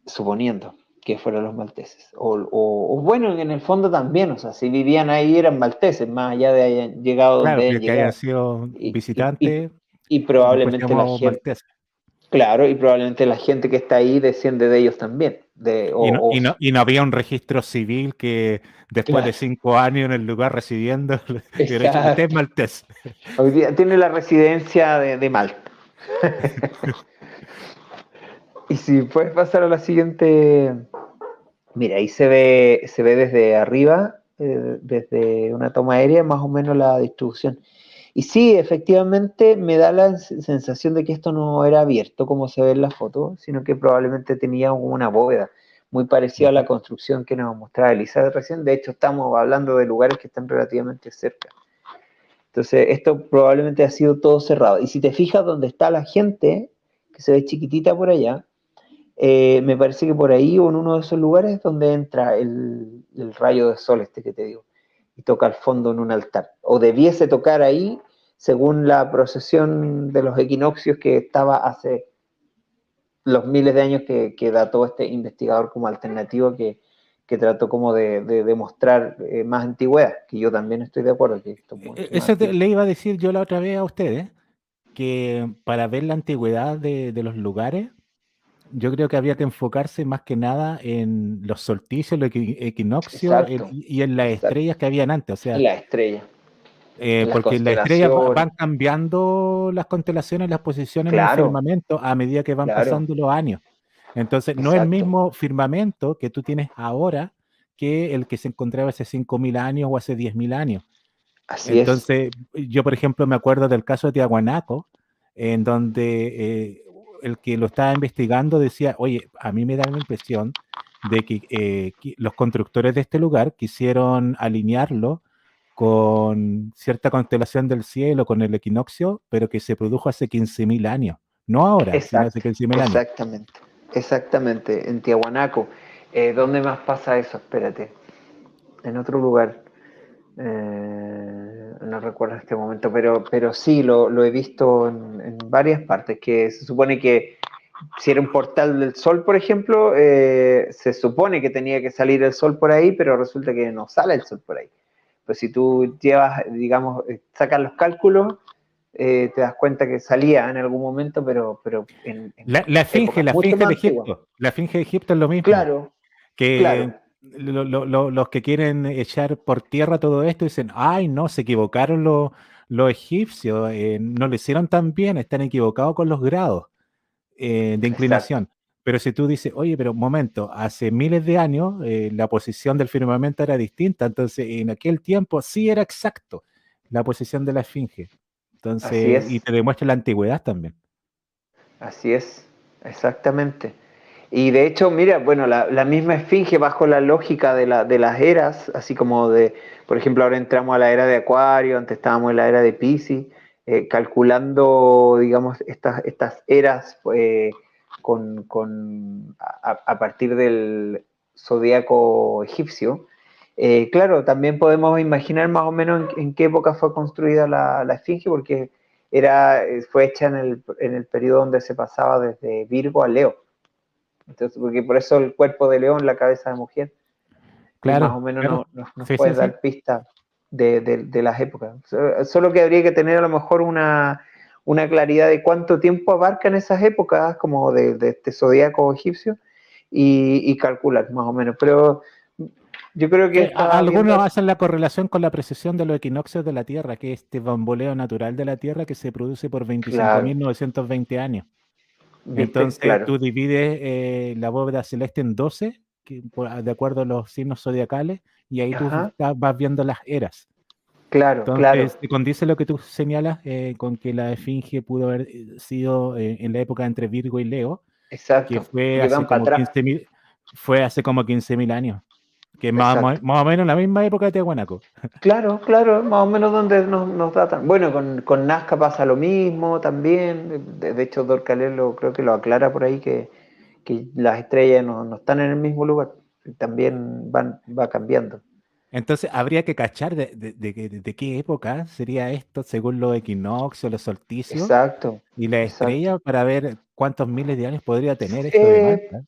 suponiendo que fueran los malteses. O bueno, en el fondo también, o sea, si vivían ahí eran malteses, más allá de hayan llegado Claro, donde hayan que hayan llegado. sido Y, y, y, visitantes y y después probablemente la llamamos gente, malteses. claro, y probablemente la gente que está ahí desciende de ellos también. Y no había un registro civil que después de Claro, 5 años en el lugar residiendo hubiera dicho, usted es exacto. maltés. Hoy día tiene la residencia de Malta. Y si puedes pasar a la siguiente, mira, ahí se ve desde arriba, desde una toma aérea, más o menos la distribución. Y sí, efectivamente me da la sensación de que esto no era abierto como se ve en la foto, sino que probablemente tenía una bóveda, muy parecida a la construcción que nos mostraba Elizabeth recién. De hecho, estamos hablando de lugares que están relativamente cerca. Entonces, esto probablemente ha sido todo cerrado. Y si te fijas dónde está la gente, que se ve chiquitita por allá, me parece que por ahí o en uno de esos lugares es donde entra el rayo de sol este que te digo y toca al fondo en un altar. O debiese tocar ahí según la procesión de los equinoccios que estaba hace los miles de años que dató este investigador como alternativo que trató como de demostrar más antigüedad, que yo también estoy de acuerdo que esto es mucho más Eso antiguo. le iba a decir yo la otra vez a ustedes, que para ver la antigüedad de los lugares, yo creo que había que enfocarse más que nada en los solsticios, los equinoccios Exacto, y en las exacto. estrellas que habían antes. O En sea, la estrella, en las porque las estrellas constelaciones. van cambiando las constelaciones, las posiciones en el Claro, firmamento a medida que van claro, pasando los años. Entonces, no es el exacto. mismo firmamento que tú tienes ahora que el que se encontraba hace 5.000 años o hace 10.000 años. Así es. Entonces, yo, por ejemplo, me acuerdo del caso de Tiahuanaco, en donde el que lo estaba investigando decía, oye, a mí me da la impresión de que los constructores de este lugar quisieron alinearlo con cierta constelación del cielo, con el equinoccio, pero que se produjo hace 15.000 años. No ahora, sino hace Exacto, 15.000 años. exactamente, exactamente. En Tiahuanaco. ¿Dónde más pasa eso? Espérate. En otro lugar. No recuerdo en este momento, pero sí, lo he visto en varias partes, que se supone que si era un portal del sol, por ejemplo, se supone que tenía que salir el sol por ahí, pero resulta que no sale el sol por ahí. Pues si tú llevas, digamos, sacas los cálculos, te das cuenta que salía en algún momento, pero en épocas La mucho esfinge más de antiguas. Egipto, la esfinge de Egipto es lo mismo. Claro, claro, Que los que quieren echar por tierra todo esto dicen, ay, no, se equivocaron los egipcios, no lo hicieron tan bien, están equivocados con los grados de exacto. inclinación. Pero si tú dices, oye, pero un momento, hace miles de años la posición del firmamento era distinta, entonces en aquel tiempo sí era exacto la posición de la esfinge. Así Entonces, y es. te demuestra la antigüedad también. Así es, exactamente. Y de hecho, mira, bueno, la misma esfinge bajo la lógica de las eras, así como de, por ejemplo, ahora entramos a la era de Acuario, antes estábamos en la era de Piscis, calculando, digamos, estas eras a partir del zodiaco egipcio. Claro, también podemos imaginar más o menos en qué época fue construida la esfinge, porque fue hecha en el periodo donde se pasaba desde Virgo a Leo. Entonces, porque por eso el cuerpo de león, la cabeza de mujer, y más o Claro, menos claro. nos Sí, sí, puede sí. dar pistas de las épocas. Solo que habría que tener a lo mejor una claridad de cuánto tiempo abarcan esas épocas, como de este zodíaco egipcio, y calcular más o menos. Pero yo creo que estaba Algunos viendo. hacen la correlación con la precesión de los equinoccios de la Tierra, que es este bamboleo natural de la Tierra que se produce por Claro, 25.920 años. viste, Entonces claro. tú divides la bóveda celeste en 12, de acuerdo a los signos zodiacales, y ahí tú Ajá, vas viendo las eras. claro, claro. Entonces, te condice lo que tú señalas con que la esfinge pudo haber sido en la época entre Virgo y Leo, que Exacto, fue porque hace van para como atrás. 15.000, fue hace como 15.000 años. que exacto. más o menos la misma época de Tiahuanaco. Claro, claro, más o menos donde nos datan. Bueno, con Nazca pasa lo mismo también. De hecho, Dorcalé creo que lo aclara por ahí que las estrellas no están en el mismo lugar. También va cambiando. Entonces habría que cachar de qué época sería esto según los equinoccios, los solsticios Exacto, y la exacto. estrella para ver cuántos miles de años podría tener esto de Eh, Malta.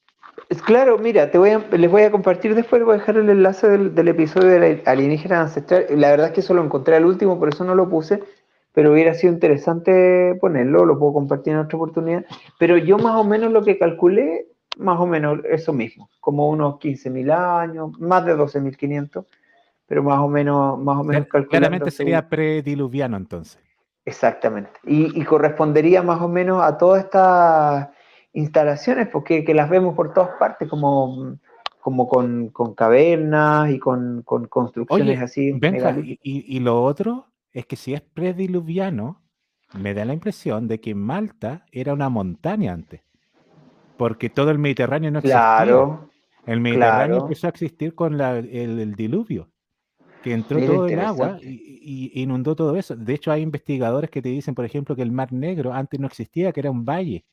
claro, mira, les voy a compartir después, voy a dejar el enlace del episodio de la alienígena ancestral. La verdad es que eso lo encontré al último, por eso no lo puse, pero hubiera sido interesante ponerlo, lo puedo compartir en otra oportunidad. Pero yo más o menos lo que calculé, más o menos eso mismo, como unos 15.000 años, más de 12.500, pero más o menos calculando Claramente según. sería prediluviano entonces. Exactamente. Y correspondería más o menos a todas estas instalaciones, porque que las vemos por todas partes, como con cavernas y con construcciones Oye, así Benja, megalíticas. y lo otro es que si es prediluviano, me da la impresión de que Malta era una montaña antes, porque todo el Mediterráneo no existía. Claro, El Mediterráneo claro. empezó a existir con el diluvio, que entró Mira, todo el agua interesante. y inundó todo eso. De hecho, hay investigadores que te dicen, por ejemplo, que el Mar Negro antes no existía, que era un valle.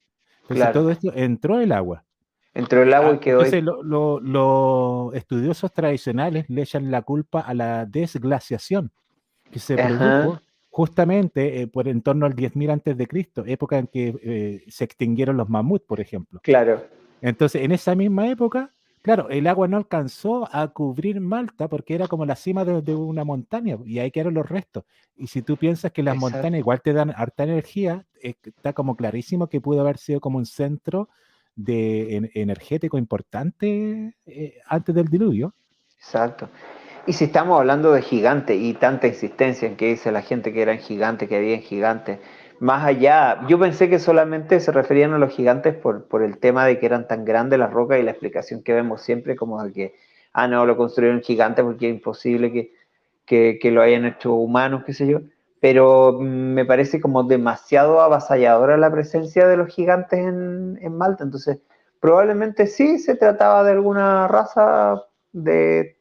Entonces, Claro. todo esto entró el agua. Entró el agua y quedó ahí. Entonces, los estudiosos tradicionales le echan la culpa a la desglaciación que se Ajá, produjo justamente por en torno al 10.000 antes de Cristo, época en que se extinguieron los mamuts, por ejemplo. claro. Entonces, en esa misma época, claro, el agua no alcanzó a cubrir Malta porque era como la cima de una montaña y ahí quedaron los restos. Y si tú piensas que las montañas Exacto. igual te dan harta energía, está como clarísimo que pudo haber sido como un centro energético importante antes del diluvio. Exacto. Y si estamos hablando de gigantes y tanta existencia en que dice la gente que eran gigantes, que habían gigantes, más allá, yo pensé que solamente se referían a los gigantes por el tema de que eran tan grandes las rocas y la explicación que vemos siempre como de que, ah, no, lo construyeron gigantes porque es imposible que lo hayan hecho humanos, qué sé yo, pero me parece como demasiado avasalladora la presencia de los gigantes en Malta, entonces probablemente sí se trataba de alguna raza de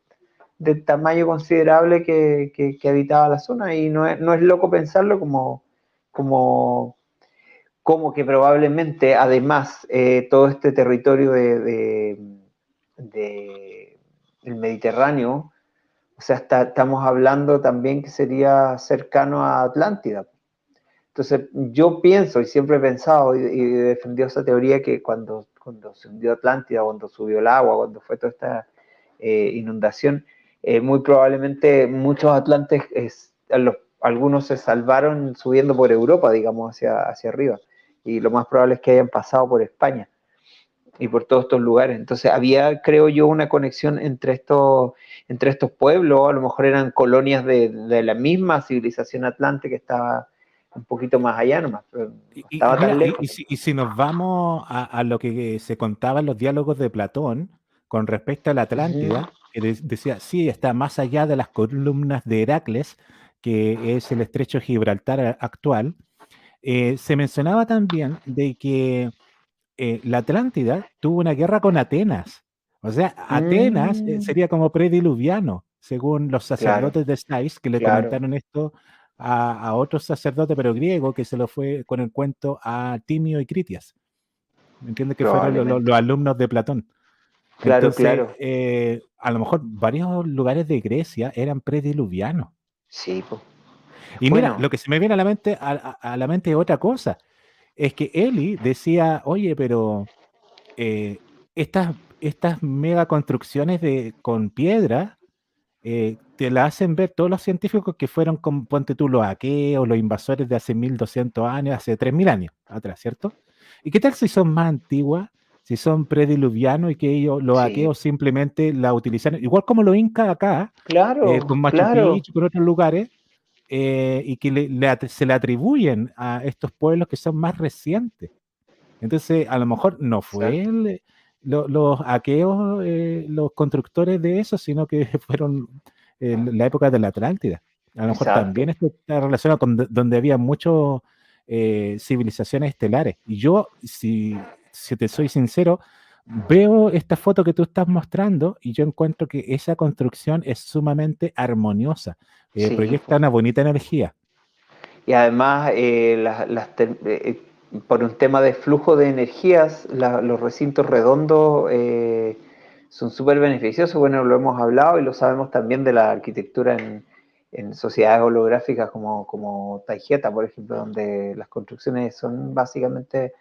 tamaño considerable que habitaba la zona y no es loco pensarlo como, como que probablemente además todo este territorio de el Mediterráneo, o sea, estamos hablando también que sería cercano a Atlántida. Entonces, yo pienso y siempre he pensado y defendido esa teoría que cuando se hundió Atlántida, cuando subió el agua, cuando fue toda esta inundación, muy probablemente muchos atlantes, algunos se salvaron subiendo por Europa, digamos, hacia arriba. Y lo más probable es que hayan pasado por España y por todos estos lugares. Entonces había, creo yo, una conexión entre estos pueblos, a lo mejor eran colonias de la misma civilización atlante que estaba un poquito más allá nomás, pero no Y estaba mira, tan lejos. y si nos vamos a lo que se contaba en los diálogos de Platón con respecto a la Ujú. Atlántida, que decía, sí, está más allá de las columnas de Heracles, que es el estrecho de Gibraltar actual, se mencionaba también de que la Atlántida tuvo una guerra con Atenas. O sea, Atenas Mm, sería como prediluviano, según los claro, sacerdotes de Sais, que le claro, comentaron esto a otro sacerdote, pero griego, que se lo fue con el cuento a Timio y Critias. ¿Me entiendes? Que fueron probablemente. los alumnos de Platón. Claro, Entonces, claro. a lo mejor varios lugares de Grecia eran prediluvianos. Sí, pues. Y mira, Bueno, lo que se me viene a la mente, a la mente es otra cosa. Es que Eli decía, oye, pero estas mega construcciones con piedra te la hacen ver todos los científicos que fueron con, ponte tú, los aqueos, los invasores de hace 1.200 años, hace 3.000 años atrás, ¿cierto? ¿Y qué tal si son más antiguas, si son prediluvianos y que ellos, los sí. aqueos, simplemente la utilizaron, igual como los incas acá, con Claro, Machu claro. Picchu, con otros lugares, y que se le atribuyen a estos pueblos que son más recientes? Entonces, a lo mejor no fue Exacto, los aqueos los constructores de eso, sino que fueron la época de la Atlántida. A lo mejor también exacto. esto está relacionado con donde había muchas civilizaciones estelares. Y yo, si te soy sincero, Veo esta foto que tú estás mostrando y yo encuentro que esa construcción es sumamente armoniosa, Sí, proyecta una bonita energía. y además, por un tema de flujo de energías, los recintos redondos son súper beneficiosos. Bueno, lo hemos hablado y lo sabemos también de la arquitectura en sociedades holográficas como Taijeta, por ejemplo, donde las construcciones son básicamente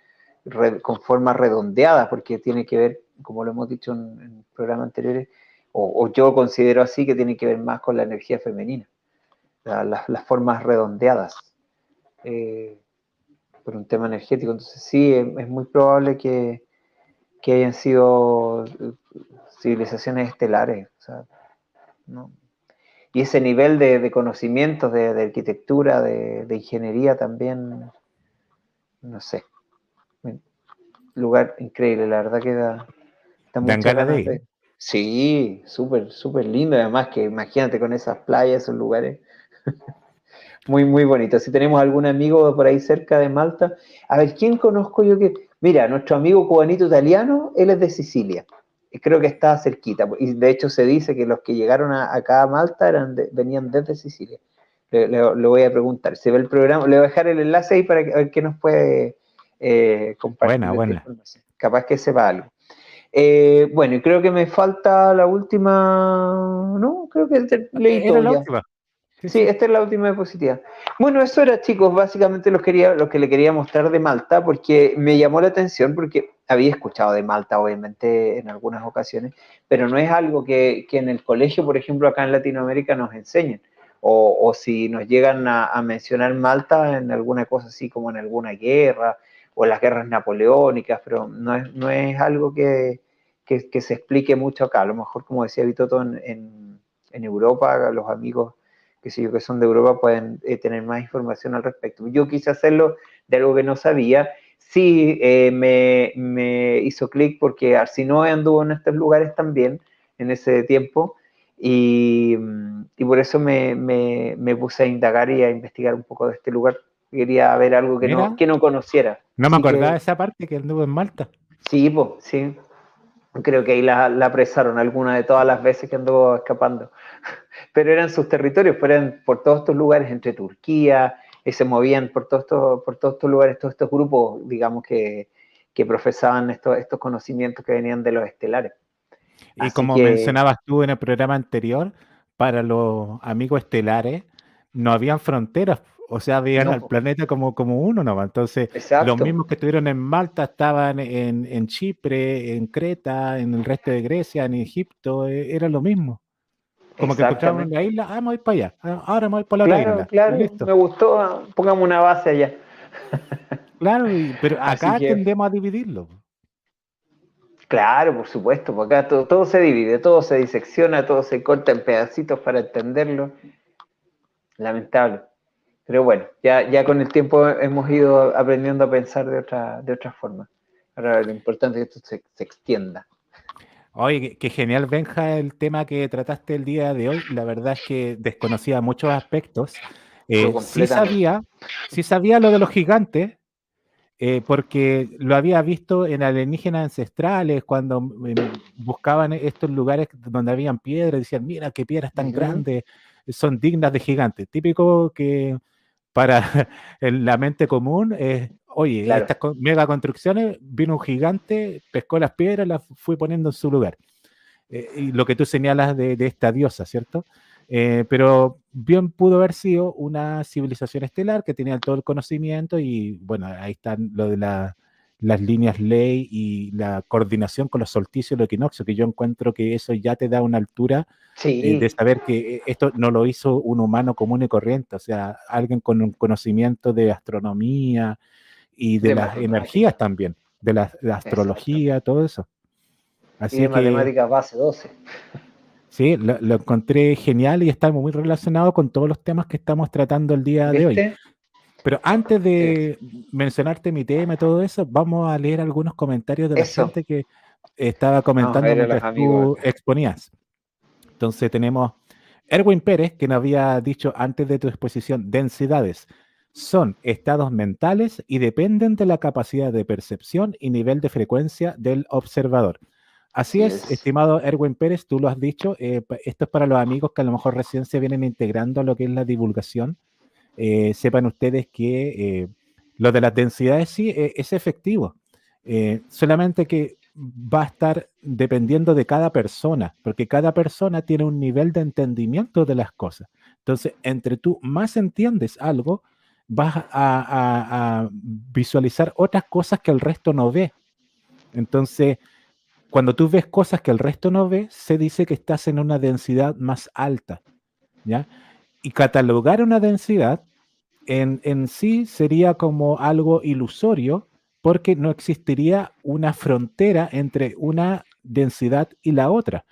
con formas redondeadas, porque tiene que ver, como lo hemos dicho en programas anteriores, o yo considero así, que tiene que ver más con la energía femenina, las formas redondeadas. Eh, por un tema energético. Entonces sí, es muy probable que hayan sido civilizaciones estelares. O sea, ¿no? Y ese nivel de conocimientos de arquitectura, de ingeniería también, no sé, un lugar increíble, la verdad que da Dan muchas ganas de ganas ir. de... Sí, súper, súper lindo, además que imagínate con esas playas, esos lugares, muy, muy bonito. Si tenemos algún amigo por ahí cerca de Malta, a ver, ¿quién conozco yo que... Mira, nuestro amigo cubanito italiano, él es de Sicilia. Y creo que está cerquita. Y de hecho se dice que los que llegaron acá a Malta venían desde Sicilia. Le voy a preguntar. Se ve el programa, le voy a dejar el enlace ahí para que, a ver qué nos puede compartir Buena, de esta buena. información. Capaz que sepa algo. Bueno, y creo que me falta la última... No, creo que leí Era todo la ya. última. Sí, Sí, sí. esta es la última diapositiva. Bueno, eso era, chicos, básicamente lo que le quería mostrar de Malta, porque me llamó la atención, porque había escuchado de Malta, obviamente, en algunas ocasiones, pero no es algo que en el colegio, por ejemplo, acá en Latinoamérica nos enseñen. O si nos llegan a mencionar Malta en alguna cosa así como en alguna guerra, o en las guerras napoleónicas, pero no es algo que se explique mucho acá. A lo mejor, como decía Vitoto, en Europa, los amigos que si yo que son de Europa pueden tener más información al respecto. Yo quise hacerlo de algo que no sabía. Sí, me hizo clic porque Arsinoe anduvo en estos lugares también en ese tiempo y por eso me puse a indagar y a investigar un poco de este lugar. Quería ver algo Mira, que no conociera. no me Así acordaba que de esa parte que anduvo en Malta. sí, pues, sí. Creo que ahí la apresaron alguna de todas las veces que anduvo escapando, pero eran sus territorios, pero eran por todos estos lugares entre Turquía, y se movían por todos estos lugares, todos estos grupos, digamos, que profesaban estos conocimientos que venían de los estelares. Y Así como que, mencionabas tú en el programa anterior, para los amigos estelares no habían fronteras, o sea, veían no, al po, planeta como uno nomás. Entonces, los exacto, mismos que estuvieron en Malta estaban en Chipre, en Creta, en el resto de Grecia, en Egipto, era lo mismo. Como que encontraban la exactamente. isla, ah, me voy para allá, ahora me voy para la otra Claro, isla, y claro, listo. me gustó, pongamos una base allá. Claro, pero Así acá que, tendemos a dividirlo. claro, por supuesto, porque acá todo se divide, todo se disecciona, todo se corta en pedacitos para entenderlo. Lamentable. Pero bueno, ya con el tiempo hemos ido aprendiendo a pensar de otra forma. Ahora lo importante es que esto se extienda. Oye, qué genial, Benja, el tema que trataste el día de hoy. La verdad es que desconocía muchos aspectos. Pero Eh, sí completamente. sabía, sí sabía lo de los gigantes, porque lo había visto en alienígenas ancestrales, cuando buscaban estos lugares donde habían piedras, decían, mira qué piedras tan Ujú. grandes, son dignas de gigantes. Típico que para en la mente común es, oye, Claro, estas mega construcciones, vino un gigante, pescó las piedras, las fui poniendo en su lugar. Y lo que tú señalas de esta diosa, ¿cierto? Pero bien pudo haber sido una civilización estelar que tenía todo el conocimiento y bueno, ahí están lo de las líneas ley y la coordinación con los solsticios y los equinoccios, que yo encuentro que eso ya te da una altura de sí, saber que esto no lo hizo un humano común y corriente, o sea, alguien con un conocimiento de astronomía y de de las energías matemática, también, de la exacto. astrología, todo eso. Y Así de que matemáticas base 12. sí, lo encontré genial y está muy relacionado con todos los temas que estamos tratando el día de hoy. ¿Viste? Pero antes Es- de mencionarte mi tema y todo eso, vamos a leer algunos comentarios de la Eso. gente que estaba Vamos a comentando ver a los mientras amigos tú acá. exponías. Entonces tenemos Erwin Pérez, que nos había dicho antes de tu exposición, densidades. Son estados mentales y dependen de la capacidad de percepción y nivel de frecuencia del observador. Así Así es, es. estimado Erwin Pérez, tú lo has dicho, esto es para los amigos que a lo mejor recién se vienen integrando a lo que es la divulgación. Sepan ustedes que lo de las densidades sí es efectivo, solamente que va a estar dependiendo de cada persona, porque cada persona tiene un nivel de entendimiento de las cosas. Entonces, entre tú más entiendes algo, vas a visualizar otras cosas que el resto no ve. Entonces, cuando tú ves cosas que el resto no ve, se dice que estás en una densidad más alta, ¿ya? Y catalogar una densidad en sí sería como algo ilusorio porque no existiría una frontera entre una densidad y la otra.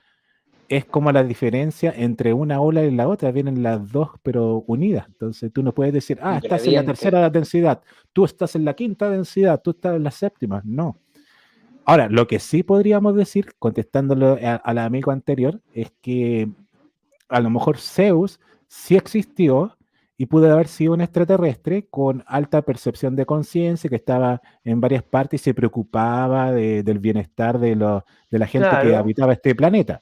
Es como la diferencia entre una ola y la otra, vienen las dos pero unidas. Entonces tú no puedes decir, Un estás en la gradiente. tercera densidad, tú estás en la quinta densidad, tú estás en la séptima. No. Ahora, lo que sí podríamos decir, contestándolo al amigo anterior, es que a lo mejor Zeus sí existió y pudo haber sido un extraterrestre con alta percepción de conciencia que estaba en varias partes y se preocupaba del bienestar de la gente que Claro. habitaba este planeta.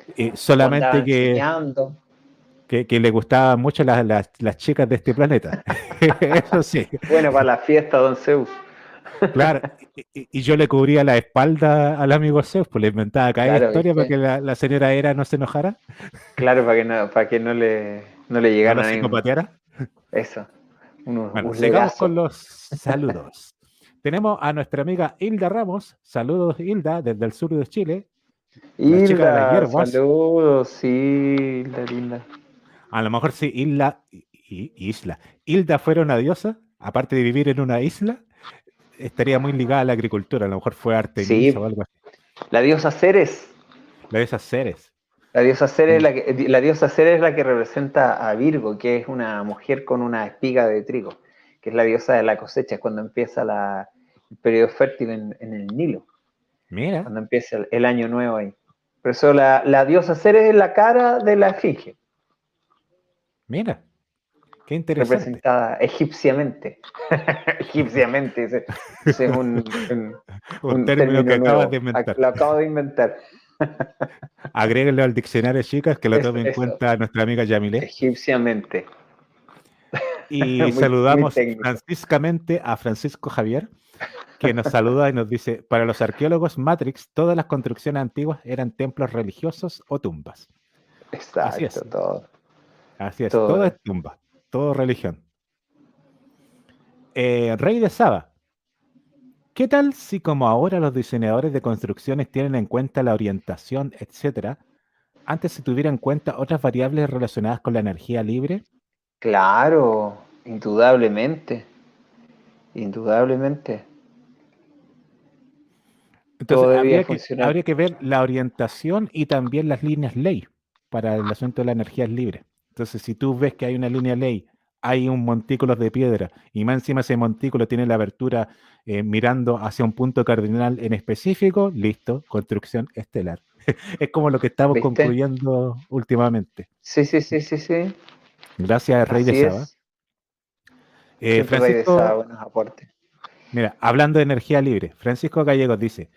O andaba Solamente enseñando. que le gustaban mucho las chicas de este planeta. Eso sí, Bueno, para la fiesta, don Zeus. claro. Y yo le cubría la espalda al amigo Zeus, pues le inventaba cada Claro, historia para ¿viste? que la señora Hera no se enojara, Claro, para que no le no lo llegaran ahí psicopateara. eso, Bueno, un sigamos con legazo. los saludos. Tenemos a nuestra amiga Hilda Ramos. Saludos, Hilda, desde el sur de Chile, la chica de las Hilda, hierbas. saludos, sí, Hilda linda. A lo mejor si Hilda fuera una diosa, aparte de vivir en una isla, estaría muy ligada a la agricultura. A lo mejor fue Artemisa o Sí, algo así. la diosa Ceres. La de esas seres. La diosa Ceres es Mm. la diosa Ceres es la que representa a Virgo, que es una mujer con una espiga de trigo, que es la diosa de la cosecha, es cuando empieza el periodo fértil en el Nilo, Mira, cuando empieza el año nuevo ahí. Por eso la diosa Ceres es la cara de la esfinge, mira, qué interesante. representada egipciamente. Egipciamente, ese es Un un término que término acabas de nuevo. inventar. Lo acabo de inventar. Agréguenlo al diccionario, chicas, que lo tome en Eso, cuenta nuestra amiga Yamile. egipciamente. Y Muy saludamos técnico. franciscamente a Francisco Javier, que nos saluda y nos dice, para los arqueólogos Matrix, todas las construcciones antiguas eran templos religiosos o tumbas. Así Exacto, es, todo. así es, todo Todo. es tumba, todo religión. Rey de Saba, ¿qué tal si como ahora los diseñadores de construcciones tienen en cuenta la orientación, etcétera, antes se tuviera en cuenta otras variables relacionadas con la energía libre? Claro, indudablemente. Indudablemente. Entonces, Todo debía funcionar. habría que ver la orientación y también las líneas ley para el asunto de la energía libre. Entonces, si tú ves que hay una línea ley, hay un montículo de piedra y más encima ese montículo tiene la abertura mirando hacia un punto cardinal en específico, listo, construcción estelar. Es como lo que estamos ¿Viste? concluyendo últimamente. Sí, sí, sí, sí, sí. Gracias, Rey de Así Saba. es. Siempre regresaba Francisco, buenos aportes. mira, hablando de energía libre, Francisco Gallegos dice,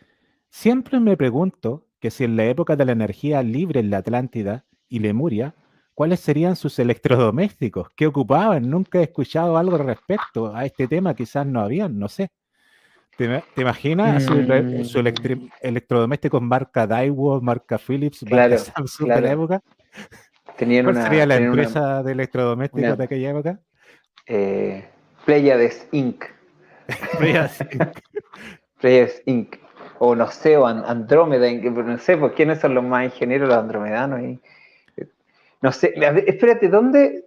siempre me pregunto que si en la época de la energía libre en la Atlántida y Lemuria, ¿cuáles serían sus electrodomésticos? ¿Qué ocupaban? Nunca he escuchado algo respecto a este tema, quizás no habían, no sé. ¿Te imaginas su Mm, electrodoméstico marca Daewoo, marca Philips, marca claro, Samsung de la claro. época? Tenían ¿Cuál sería la tenían empresa de electrodomésticos de una aquella época? Pleiades Inc. Frías. Pleiades Inc. O no sé, o Andrómeda Inc. No sé, pues quiénes son los más ingenieros, los andromedanos. No sé, espérate, ¿dónde?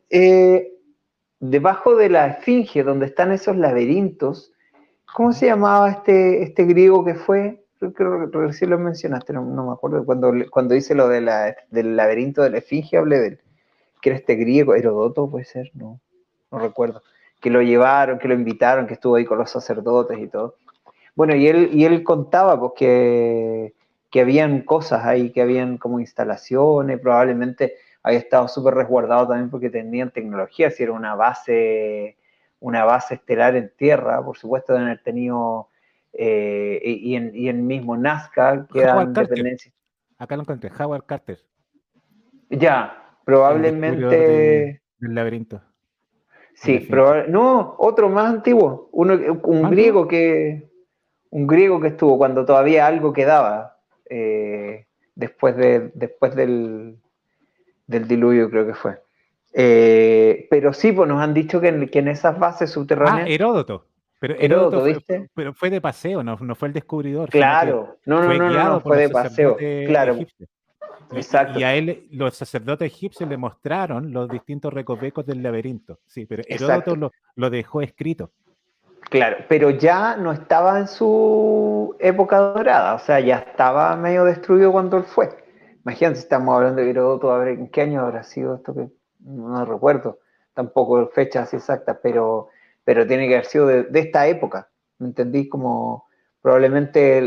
Debajo de la esfinge, donde están esos laberintos, ¿cómo se llamaba este griego que fue? Creo que recién lo mencionaste, no me acuerdo. Cuando dice lo del laberinto de la esfinge, hablé de él. Que era este griego, Herodoto, puede ser, no recuerdo. Que lo llevaron, que lo invitaron, que estuvo ahí con los sacerdotes y todo. Bueno, y él contaba pues, que habían cosas ahí, que habían como instalaciones, probablemente había estado súper resguardado también porque tenían tecnología, si era una base una base estelar en tierra, por supuesto deben haber tenido, y en mismo Nazca Howard quedan Carter, dependencias. acá lo encontré, Howard Carter, Ya, el descubridor probablemente, del laberinto de la sí, finca. no, otro más antiguo, ¿Más antiguo? un griego que estuvo cuando todavía algo quedaba, después del diluvio creo que fue. Pero sí, pues nos han dicho que en esas bases Ah, subterráneas, Heródoto. Pero Heródoto Heródoto, ¿viste? pero fue de paseo, no fue el descubridor, sino que Claro, no, no, fue no, no, no, guiado por fue los de paseo, sacerdotes claro, egipcios. Y exacto, a él, los sacerdotes egipcios le mostraron los distintos recovecos del laberinto. Sí, pero Heródoto exacto, lo dejó escrito. claro, pero ya no estaba en su época dorada, o sea, ya estaba medio destruido cuando él fue. Imagínate, estamos hablando de Heródoto, a ver, ¿en qué año habrá sido esto? Que no recuerdo tampoco fechas exactas, pero tiene que haber sido de esta época, ¿me entendí? Como probablemente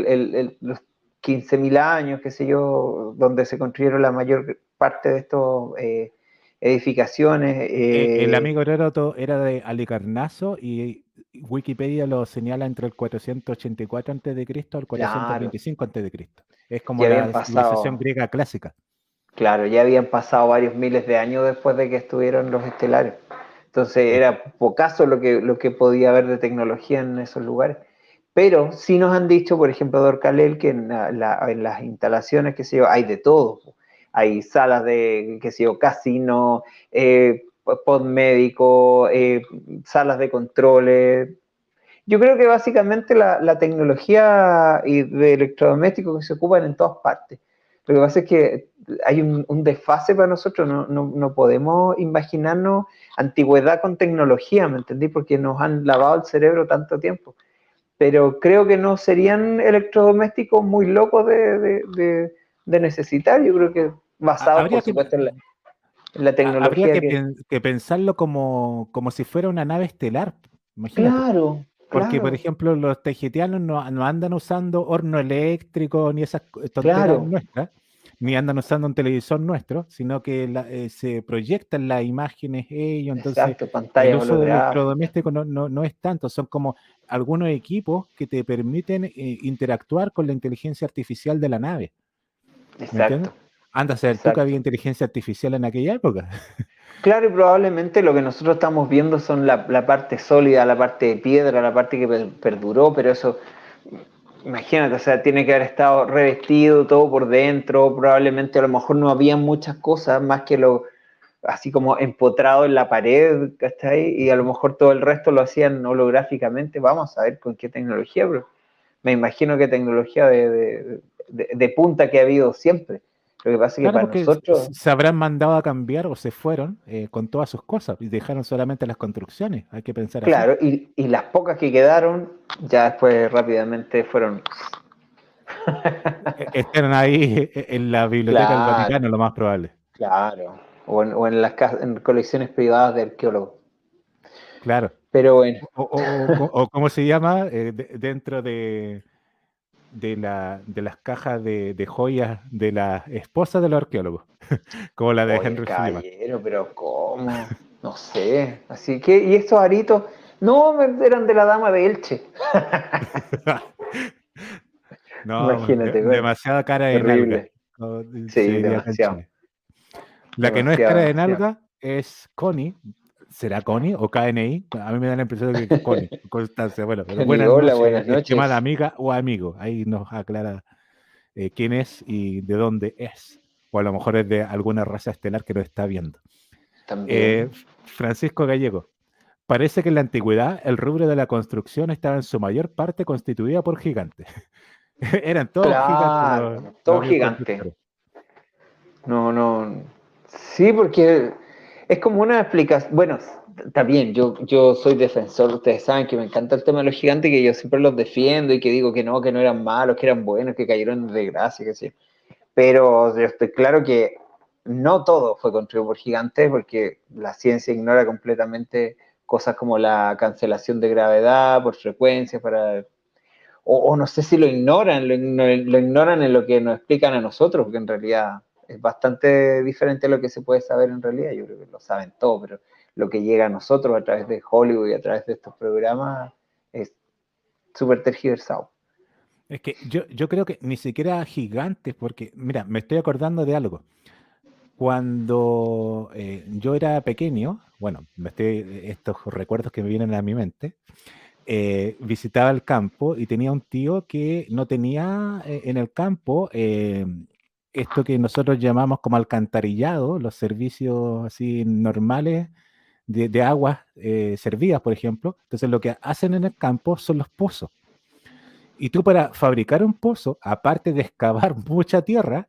los 15.000 años, qué sé yo, donde se construyeron la mayor parte de estas edificaciones. El amigo Heródoto era de Halicarnaso y Wikipedia lo señala entre el 484 a.C. al Claro, 425 a.C. Es como ya habían la civilización pasado. griega clásica. Claro, ya habían pasado varios miles de años después de que estuvieron los estelares. Entonces Sí. era pocaso lo que podía haber de tecnología en esos lugares. Pero sí nos han dicho, por ejemplo, de Orcalel, que en las instalaciones, qué sé yo, hay de todo. Hay salas de, qué sé yo, casino, pod médico, salas de controles. Yo creo que básicamente la tecnología y de electrodomésticos que se ocupan en todas partes. Lo que pasa es que hay un desfase para nosotros, no podemos imaginarnos antigüedad con tecnología, ¿me entendí? Porque nos han lavado el cerebro tanto tiempo. Pero creo que no serían electrodomésticos muy locos de necesitar, yo creo que basados, por Habría que, supuesto, en la habría tecnología que... que pensarlo como si fuera una nave estelar. Imagínate. Claro, Porque, por claro, ejemplo, los tejetianos no andan usando horno eléctrico ni esas tonteras claro, nuestras, ni andan usando un televisor nuestro, sino que se proyectan las imágenes ellos. Entonces, exacto, el pantallas uso del holográficas. electrodoméstico no es tanto, son como algunos equipos que te permiten interactuar con la inteligencia artificial de la nave. ¿Me entiendes? Exacto, Anda a saber tú que había exacto. inteligencia artificial en aquella época. Claro, y probablemente lo que nosotros estamos viendo son la parte sólida, la parte de piedra, la parte que perduró, pero eso, imagínate, o sea, tiene que haber estado revestido todo por dentro, probablemente a lo mejor no había muchas cosas más que lo así como empotrado en la pared, ¿cachai? Y a lo mejor todo el resto lo hacían holográficamente, vamos a ver con qué tecnología, pero me imagino que tecnología de punta que ha habido siempre. Lo que pasa es que Claro, para porque nosotros... se habrán mandado a cambiar o se fueron con todas sus cosas y dejaron solamente las construcciones. Hay que pensar así. Claro, y las pocas que quedaron ya después rápidamente fueron... Están ahí en la biblioteca del Claro, Vaticano, lo más probable. claro. O en las en colecciones privadas de arqueólogos. Claro. Pero bueno, O cómo se llama dentro de las cajas de joyas de la esposa de los arqueólogos, como la de oye, Henry Schliemann. caballero, pero ¿cómo? No sé. Así que, ¿y estos aritos? No, eran de la dama de Elche. No, Imagínate, bueno, demasiada cara de nalga, terrible. como se Sí, diría acá en demasiado, Chile. La que no es demasiado, cara de demasiado. nalga es Connie. ¿Será Connie o KNI? A mí me da la impresión de que es Connie, Constancia. Bueno, pero Ni buenas hola, noches, buenas estimada noches. amiga o amigo. Ahí nos aclara quién es y de dónde es. O a lo mejor es de alguna raza estelar que lo está viendo. También. Francisco Gallego. Parece que en la antigüedad el rubro de la construcción estaba en su mayor parte constituida por gigantes. Eran todos gigantes Claro, los todo amigos gigante. constructores. No, no. Sí, porque es como una explicación. Bueno, está bien, yo soy defensor, ustedes saben que me encanta el tema de los gigantes, que yo siempre los defiendo y que digo que no eran malos, que eran buenos, que cayeron en desgracia, que sí. Pero yo estoy claro que no todo fue construido por gigantes, porque la ciencia ignora completamente cosas como la cancelación de gravedad por frecuencia, o no sé si lo ignoran, lo ignoran en lo que nos explican a nosotros, porque en realidad es bastante diferente a lo que se puede saber en realidad. Yo creo que lo saben todo, pero lo que llega a nosotros a través de Hollywood y a través de estos programas es súper tergiversado. Es que yo creo que ni siquiera gigantes, porque, mira, me estoy acordando de algo. Cuando yo era pequeño, bueno, estos recuerdos que me vienen a mi mente, visitaba el campo y tenía un tío que no tenía en el campo esto que nosotros llamamos como alcantarillado, los servicios así normales de aguas servidas, por ejemplo. Entonces lo que hacen en el campo son los pozos. Y tú para fabricar un pozo, aparte de excavar mucha tierra,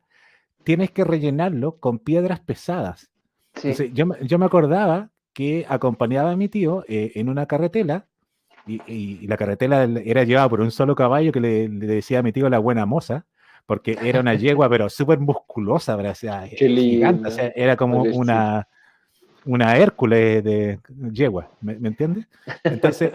tienes que rellenarlo con piedras pesadas. Sí, Entonces yo me acordaba que acompañaba a mi tío en una carretela y la carretela era llevada por un solo caballo que le decía a mi tío la buena moza, porque era una yegua pero súper musculosa, o sea, qué gigante, o lindo. sea, era como Pobrecito. una Hércules de yegua, ¿me entiendes? Entonces,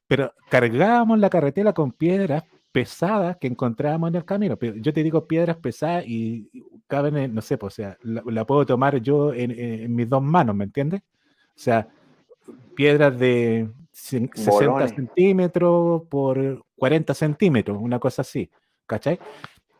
pero cargábamos la carretera con piedras pesadas que encontrábamos en el camino. Pero yo te digo piedras pesadas y caben, no sé, pues, o sea, la puedo tomar yo en mis dos manos, ¿me entiendes? O sea, piedras de 60 Bolones. centímetros por 40 centímetros, una cosa así, ¿cachai?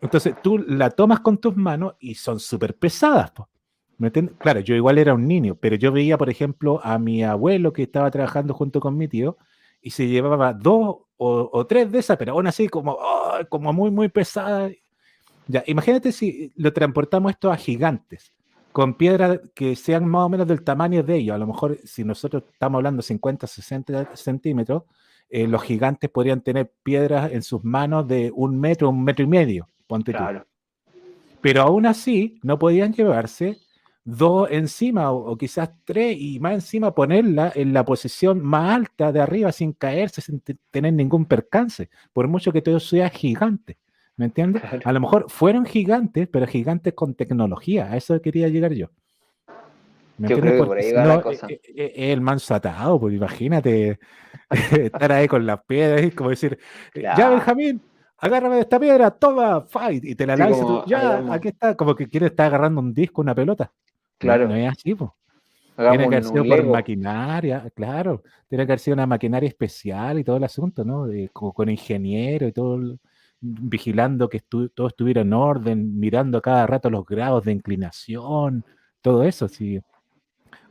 Entonces tú la tomas con tus manos y son súper pesadas, po. ¿Me entiendes? Claro, yo igual era un niño, pero yo veía, por ejemplo, a mi abuelo que estaba trabajando junto con mi tío y se llevaba dos o tres de esas, pero aún así como, oh, como muy, muy pesadas. Ya, imagínate si lo transportamos esto a gigantes, con piedras que sean más o menos del tamaño de ellos. A lo mejor si nosotros estamos hablando 50, 60 centímetros, los gigantes podrían tener piedras en sus manos de 1 metro y medio, ponte tú. Claro. Pero aún así no podían llevarse dos encima o quizás tres y más encima ponerla en la posición más alta de arriba sin caerse, sin tener ningún percance, por mucho que todo sea gigante. ¿Me entiendes? Claro. A lo mejor fueron gigantes, pero gigantes con tecnología. A eso quería llegar yo. ¿Me Yo entiendes? creo que por Porque ahí si va la no, cosa. el manso atado, pues imagínate estar ahí con las piedras y como decir, ya Claro. Benjamín, agárrame de esta piedra, toma, fight, y te la Así lanzas y tú, como ya, hagamos, aquí está, como que quieres estar agarrando un disco, una pelota. No, no claro, es así, pues. Tiene hagamos que haber sido un por Lego. maquinaria, claro, tiene que haber sido una maquinaria especial y todo el asunto, ¿no? Con ingeniero y todo, vigilando que todo estuviera en orden, mirando a cada rato los grados de inclinación, todo eso, sí.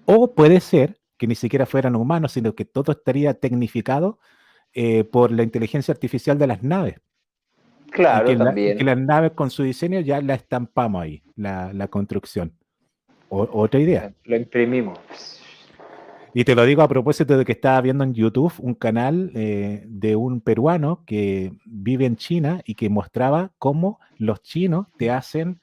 O puede ser que ni siquiera fueran humanos, sino que todo estaría tecnificado por la inteligencia artificial de las naves. Y Claro, que también. las naves con su diseño ya la estampamos ahí, la construcción. Otra idea. Lo imprimimos. Y te lo digo a propósito de que estaba viendo en YouTube un canal de un peruano que vive en China y que mostraba cómo los chinos te hacen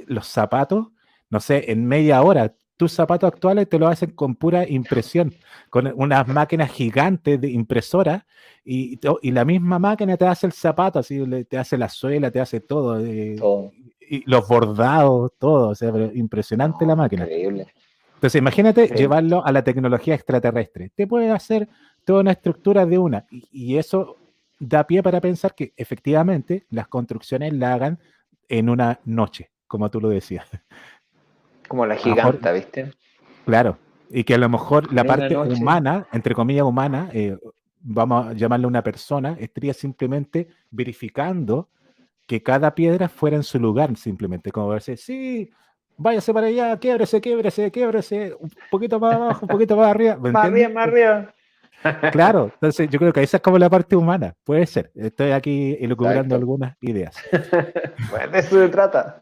los zapatos, no sé, en media hora. Tus zapatos actuales te lo hacen con pura impresión, con unas máquinas gigantes de impresora y la misma máquina te hace el zapato, así te hace la suela, te hace todo, Todo. y los bordados, todo, o sea, pero impresionante la No, máquina. increíble. Entonces, imagínate Increíble. llevarlo a la tecnología extraterrestre. Te puede hacer toda una estructura de una. Y eso da pie para pensar que efectivamente las construcciones la hagan en una noche, como tú lo decías. Como la A lo mejor, giganta, ¿viste? claro. Y que a lo mejor la En una parte noche. humana, entre comillas humana, vamos a llamarle una persona, estaría simplemente verificando que cada piedra fuera en su lugar, simplemente, como verse, sí, váyase para allá, quiebrese, quiebrese, quiebrese, un poquito más abajo, un poquito más arriba, ¿me Más arriba, entiendes? más arriba. Claro, entonces yo creo que esa es como la parte humana, puede ser, estoy aquí elucubrando Exacto. algunas ideas. Bueno, de eso se trata.